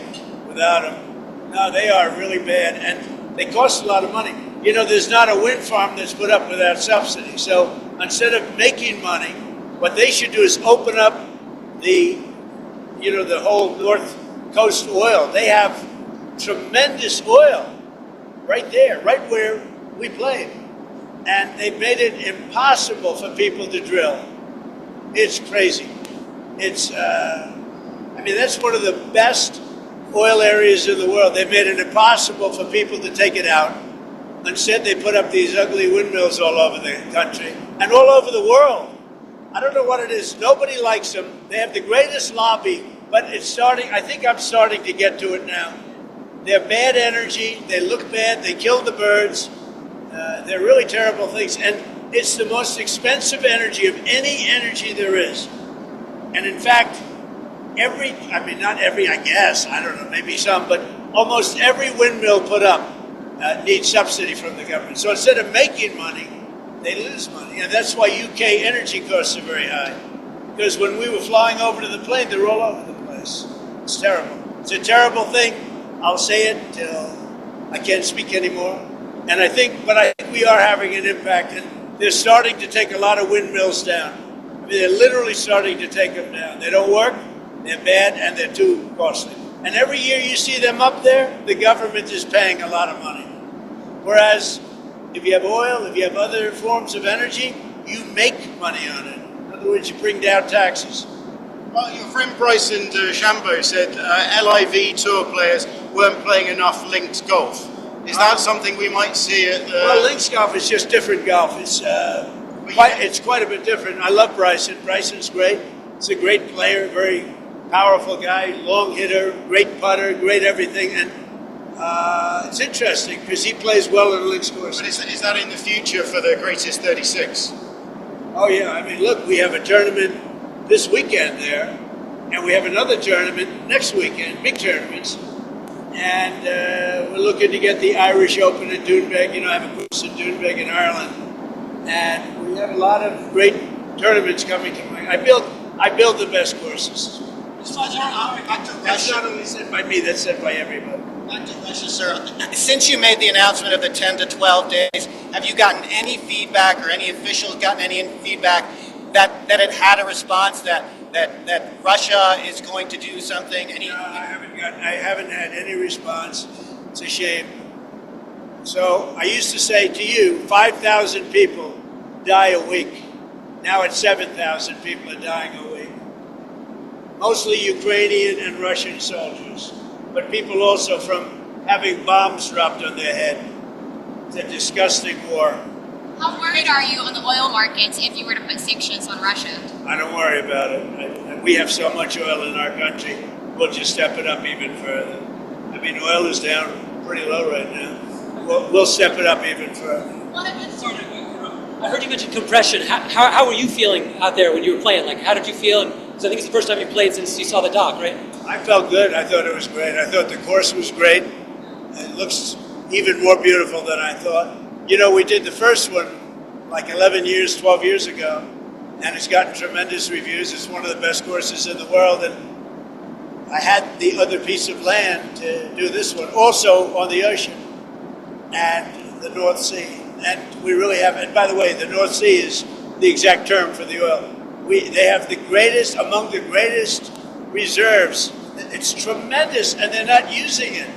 without them. No, they are really bad, and they cost a lot of money. There's not a wind farm that's put up without subsidy. So instead of making money, what they should do is open up the whole North Coast oil. They have tremendous oil right there, right where we played. And they made it impossible for people to drill. It's crazy. It's, that's one of the best oil areas in the world. They made it impossible for people to take it out. Instead, they put up these ugly windmills all over the country and all over the world. I don't know what it is. Nobody likes them. They have the greatest lobby, but it's starting, I think I'm starting to get to it now. They're bad energy. They look bad. They kill the birds. They're really terrible things. And it's the most expensive energy of any energy there is. And in fact, not every, I guess, I don't know, maybe some, but almost every windmill put up needs subsidy from the government. So instead of making money, they lose money. And that's why UK energy costs are very high. Because when we were flying over to the plane, they're all over the place. It's terrible. It's a terrible thing. I'll say it till I can't speak anymore. And I think we are having an impact. And they're starting to take a lot of windmills down. They're literally starting to take them down. They don't work, they're bad, and they're too costly. And every year you see them up there, the government is paying a lot of money. Whereas if you have oil, if you have other forms of energy, you make money on it. In other words, you bring down taxes. Well, your friend Bryson DeChambeau said LIV tour players weren't playing enough linked golf. Is that something we might see at the... Well, links golf is just different golf. It's quite a bit different. I love Bryson. Bryson's great. He's a great player, very powerful guy, long hitter, great putter, great everything. And it's interesting because he plays well in a links course. But is that in the future for the greatest 36? Oh, yeah. Look, we have a tournament this weekend there, and we have another tournament next weekend, big tournaments. And we're looking to get the Irish Open at Doonbeg. I have a course in Doonbeg in Ireland. And we have a lot of great tournaments coming to mind. I build the best courses. That's not only said by me, that's said by everybody. Back to Russia, sir. Since you made the announcement of the 10 to 12 days, have you gotten any feedback or any officials gotten any feedback that it had a response that Russia is going to do something? No, I haven't had any response. It's a shame. So I used to say to you, 5,000 people die a week. Now it's 7,000 people are dying a week. Mostly Ukrainian and Russian soldiers, but people also from having bombs dropped on their head. It's a disgusting war. How worried are you on the oil markets if you were to put sanctions on Russia? I don't worry about it. We have so much oil in our country, we'll just step it up even further. I mean, oil is down pretty low right now. We'll step it up even further. I heard you mention compression. How were you feeling out there when you were playing? Like, how did you feel? Because I think it's the first time you played since you saw the doc, right? I felt good. I thought it was great. I thought the course was great. It looks even more beautiful than I thought. You know, we did the first one like 11 years, 12 years ago, and it's gotten tremendous reviews. It's one of the best courses in the world, and I had the other piece of land to do this one, also on the ocean and the North Sea. And we really have, and by the way, the North Sea is the exact term for the oil. They have the greatest, among the greatest reserves. It's tremendous, and they're not using it.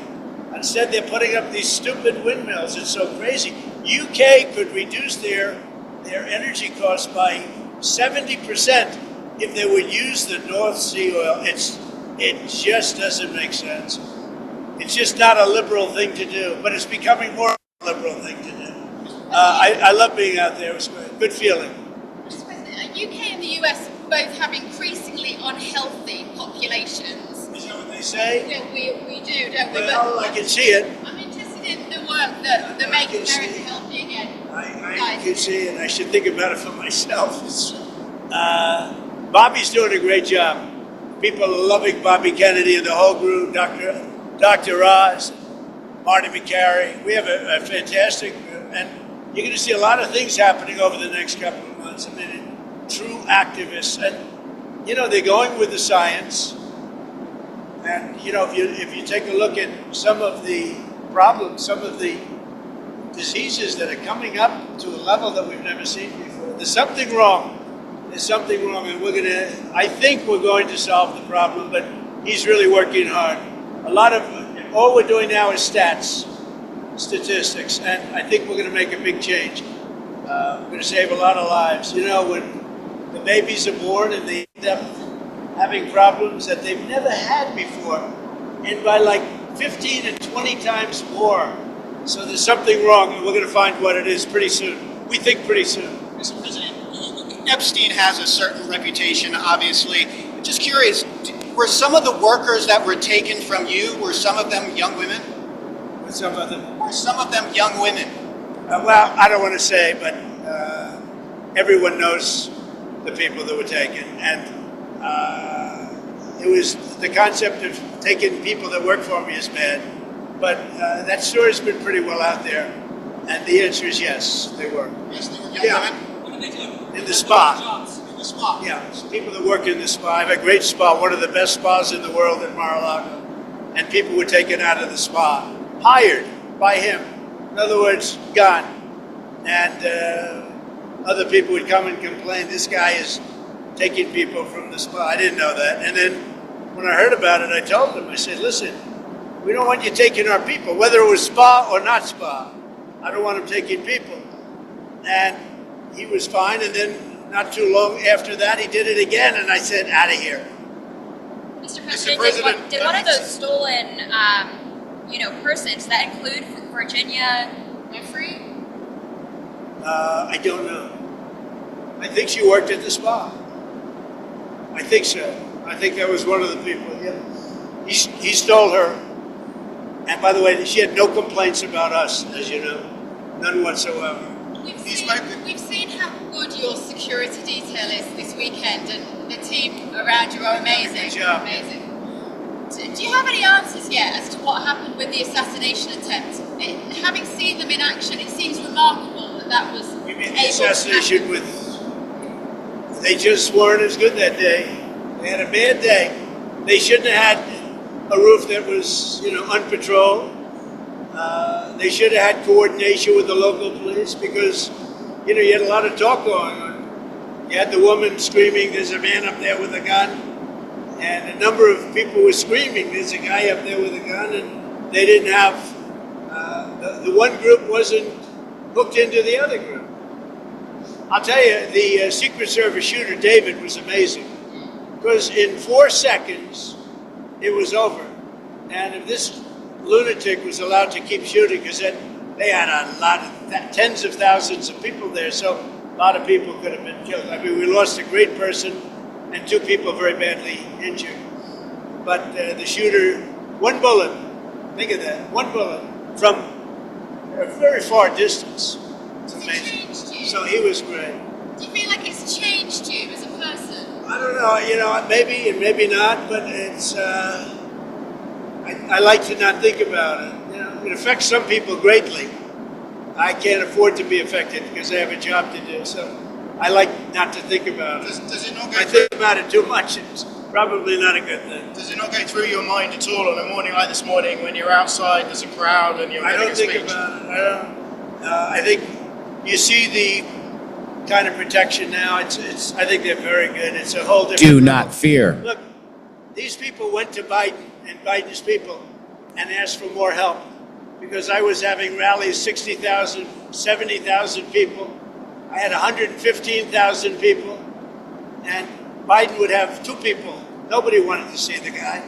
Instead, they're putting up these stupid windmills. It's so crazy. UK could reduce their energy costs by 70% if they would use the North Sea oil. It just doesn't make sense. It's just not a liberal thing to do, but it's becoming more a liberal thing to do. I love being out there. It was great. Good feeling. Mr. President, UK and the US both have increasingly unhealthy populations. Is that what they say? Yeah, we do, don't we? Well, I can see it. I'm interested in the work that make America healthy again. I can see it. I should think about it for myself. Bobby's doing a great job. People are loving Bobby Kennedy and the whole group, Dr. Oz, Marty McCary. We have a fantastic group, and you're going to see a lot of things happening over the next couple of months. I mean, true activists, and you know they're going with the science. And you know, if you take a look at some of the problems, some of the diseases that are coming up to a level that we've never seen before, there's something wrong. There's something wrong, and I think we're going to solve the problem, but he's really working hard. All we're doing now is statistics, and I think we're going to make a big change. We're going to save a lot of lives. You know, when the babies are born and they end up having problems that they've never had before, and by like 15 and 20 times more. So there's something wrong, and we're going to find what it is pretty soon. We think pretty soon. Mr. President, Epstein has a certain reputation, obviously. I'm just curious, were some of the workers that were taken from you, were some of them young women? Were some of them young women? Well, I don't want to say, but everyone knows the people that were taken. And it was the concept of taking people that work for me is bad. But that story's been pretty well out there. And the answer is yes, they were. Yes, they were young women? What did they do? In the spa. In the spa? Yeah, people that work in the spa. I have a great spa, one of the best spas in the world in Mar-a-Lago. And people were taken out of the spa, hired by him. In other words, gone. And other people would come and complain, this guy is taking people from the spa. I didn't know that. And then when I heard about it, I told him, I said, listen, we don't want you taking our people, whether it was spa or not spa. I don't want him taking people. And he was fine, and then not too long after that, he did it again, and I said, out of here. Mr. President, did one of those stolen, persons, that include Virginia Jeffrey? I don't know. I think she worked at the spa. I think so. I think that was one of the people. Yeah. He stole her. And by the way, she had no complaints about us, as you know. None whatsoever. We've seen how good your security detail is this weekend, and the team around you are amazing. Good job. Amazing. Do you have any answers yet as to what happened with the assassination attempt? Having seen them in action, it seems remarkable that was You mean the assassination they just weren't as good that day. They had a bad day. They shouldn't have had a roof that was, unpatrolled. They should have had coordination with the local police because, you had a lot of talk going on. You had the woman screaming, "There's a man up there with a gun," and a number of people were screaming, "There's a guy up there with a gun," and they didn't have. The one group wasn't hooked into the other group. I'll tell you, the Secret Service shooter, David, was amazing. Because in 4 seconds, it was over. And if this lunatic was allowed to keep shooting, because they had a lot of, tens of thousands of people there, so a lot of people could have been killed. I mean, we lost a great person and 2 people very badly injured. But the shooter, 1 bullet, think of that, 1 bullet from a very far distance. It's amazing. So he was great. Do you feel like it's changed you as a person? I don't know, maybe and maybe not, but it's, I like to not think about it. It affects some people greatly. I can't afford to be affected because I have a job to do, so I like not to think about it. Does it not I think about it too much, it's probably not a good thing. Does it not go through your mind at all on a morning like this morning when you're outside, there's a crowd and you're I giving don't a think speech? about it. I think you see the kind of protection now. It's. I think they're very good. It's a whole different. Do level. not fear. Look, these people went to Biden and Biden's people and asked for more help because I was having rallies, 60,000, 70,000 people. I had 115,000 people, and Biden would have 2 people. Nobody wanted to see the guy,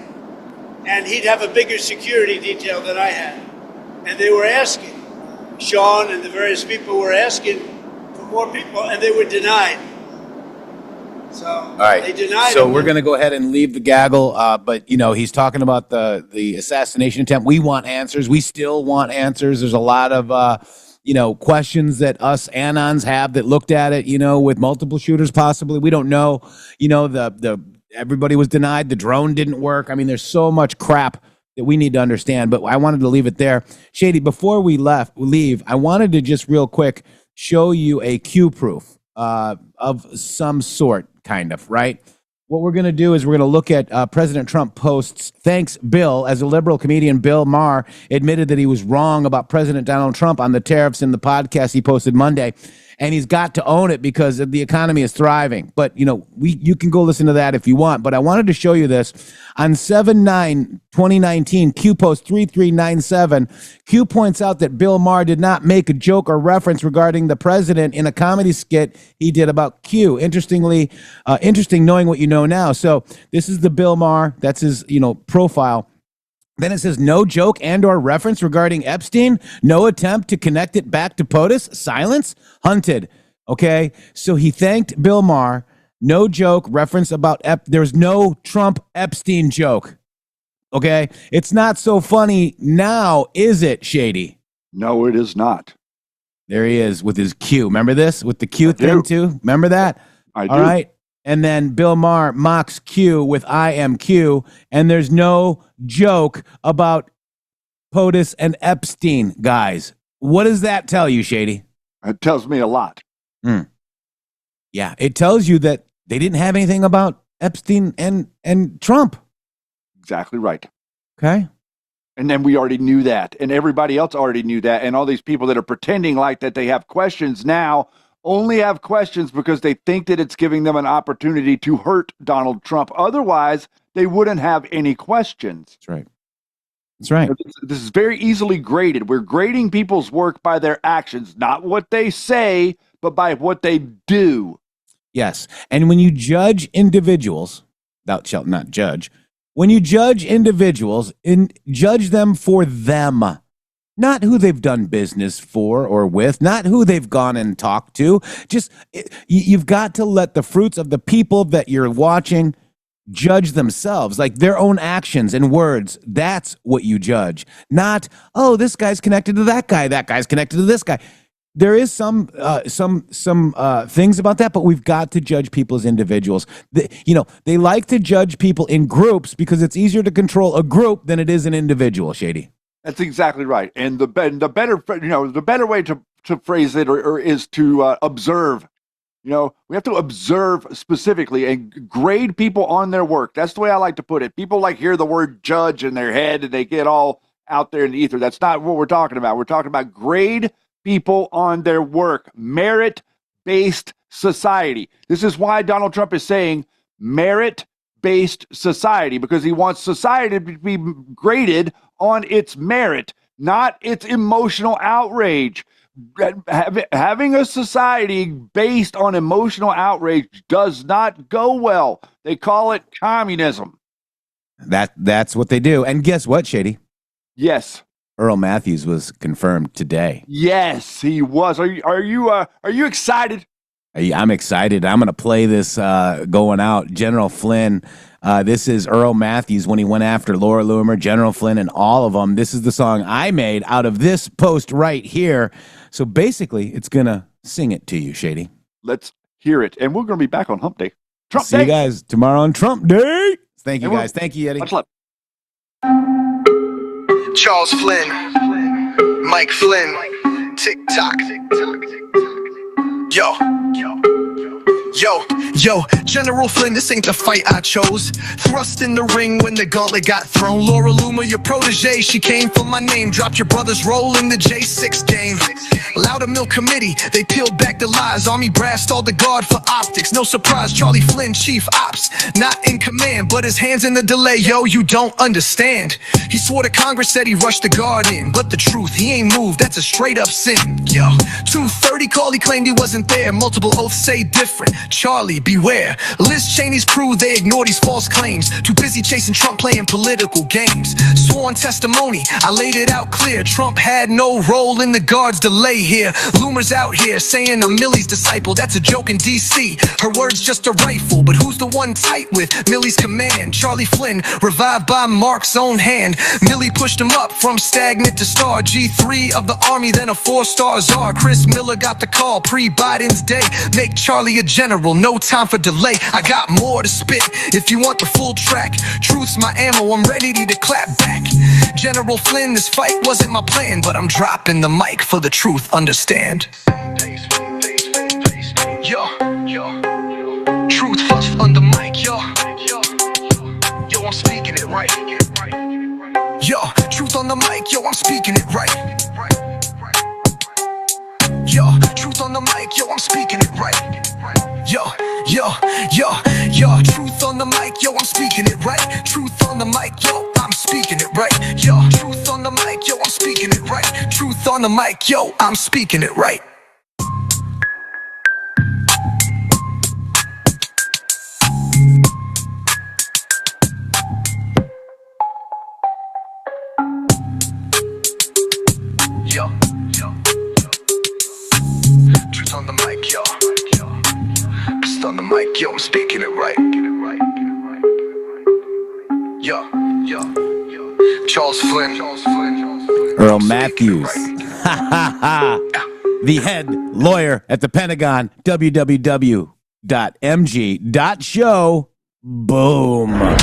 and he'd have a bigger security detail than I had, and they were asking. Sean and the various people were asking for more people, and they were denied. So All right. they denied So him. we're going to go ahead and leave the gaggle. But he's talking about the assassination attempt. We want answers. We still want answers. There's a lot of questions that us anons have that looked at it. With multiple shooters possibly. We don't know. Everybody was denied. The drone didn't work. I mean, there's so much crap that we need to understand. But I wanted to leave it there. Shady, before we leave, I wanted to just real quick show you a Q proof of some sort. Kind of, right? What we're going to do is we're going to look at President Trump posts, thanks Bill, as a liberal comedian, Bill Maher admitted that he was wrong about President Donald Trump on the tariffs in the podcast he posted Monday. And he's got to own it because the economy is thriving. But, you can go listen to that if you want. But I wanted to show you this. On 7/9/2019, Q post 3397, Q points out that Bill Maher did not make a joke or reference regarding the president in a comedy skit he did about Q. Interesting knowing what you know now. So this is the Bill Maher. That's his, profile. Then it says, no joke and or reference regarding Epstein, no attempt to connect it back to POTUS, silence, hunted. Okay, so he thanked Bill Maher, no joke, reference about, there's no Trump Epstein joke. Okay, it's not so funny now, is it, Shady? No, it is not. There he is with his Q. Remember this? With the Q thing too? Remember that? I do. All right. And then Bill Maher mocks Q with I am Q, and there's no joke about POTUS and Epstein, guys. What does that tell you, Shady? It tells me a lot. Yeah, it tells you that they didn't have anything about Epstein and Trump. Exactly right. Okay. And then we already knew that, and everybody else already knew that, and all these people that are pretending like that they have questions now only have questions because they think that it's giving them an opportunity to hurt Donald Trump. Otherwise, they wouldn't have any questions. That's right. That's right. This is very easily graded. We're grading people's work by their actions, not what they say, but by what they do. Yes. And when you judge individuals, thou shalt not judge. When you judge individuals, judge them for them. Not who they've done business for or with, not who they've gone and talked to. Just, you've got to let the fruits of the people that you're watching judge themselves, like their own actions and words. That's what you judge. Not, oh, this guy's connected to that guy's connected to this guy. There is some things about that, but we've got to judge people as individuals. They like to judge people in groups because it's easier to control a group than it is an individual, Shady. That's exactly right. And the better way to phrase it or is to observe You know, we have to observe specifically and grade people on their work. That's the way I like to put it. People like hear the word judge in their head and they get all out there in the ether. That's not what we're talking about. We're talking about grade people on their work, merit-based society. This is why Donald Trump is saying merit-based society, because he wants society to be graded on its merit, not its emotional outrage. Having a society based on emotional outrage does not go well. They call it communism. That's what they do. And guess what, Shady? Yes. Earl Matthews was confirmed today. Yes, he was. Are you excited? I'm excited. I'm going to play this going out. General Flynn, this is Earl Matthews when he went after Laura Loomer, General Flynn, and all of them. This is the song I made out of this post right here. So basically, it's going to sing it to you, Shady. Let's hear it. And we're going to be back on Hump Day. Trump See Day. you guys tomorrow on Trump Day. Thank you, guys. Thank you, Yeti. Much love. Charles Flynn, Mike Flynn, tick-tock. Yo, General Flynn, this ain't the fight I chose. Thrust in the ring when the gauntlet got thrown. Laura Loomer, your protege, she came for my name. Dropped your brother's role in the J6 game. Loudermill committee, they peeled back the lies. Army brass stalled the guard for optics. No surprise, Charlie Flynn, chief ops. Not in command, but his hands in the delay. Yo, you don't understand. He swore to Congress, said he rushed the guard in. But the truth, he ain't moved, that's a straight up sin. Yo, 2:30 call, he claimed he wasn't there. Multiple oaths say different. Charlie, beware. Liz Cheney's crew, they ignore these false claims. Too busy chasing Trump, playing political games. Sworn testimony, I laid it out clear. Trump had no role in the guard's delay here. Loomer's out here saying I'm Millie's disciple. That's a joke in DC. Her word's just a rifle, but who's the one tight with Millie's command? Charlie Flynn, revived by Mark's own hand. Millie pushed him up from stagnant to star. G3 of the Army, then a 4-star czar. Chris Miller got the call pre-Biden's day. Make Charlie a general, no time for delay. I got more to spit if you want the full track. Truth's my ammo, I'm ready to clap back. General Flynn, this fight wasn't my plan, but I'm dropping the mic for the truth, understand? Yo, truth first on the mic, yo, I'm speaking it right. Yo, truth on the mic, yo, I'm speaking it right. Yo, truth on the mic, yo, I'm speaking it right. Yo, truth on the mic, yo, I'm speaking it right. Truth on the mic, yo, I'm speaking it right. Yo, truth on the mic, yo, I'm speaking it right. Truth on the mic, yo, I'm speaking it right. Truth on the mic, yo. Just on the mic, yo, I'm speaking it right. Yo. Charles Flynn. Earl Matthews. The head lawyer at the Pentagon. www.mg.show. Boom.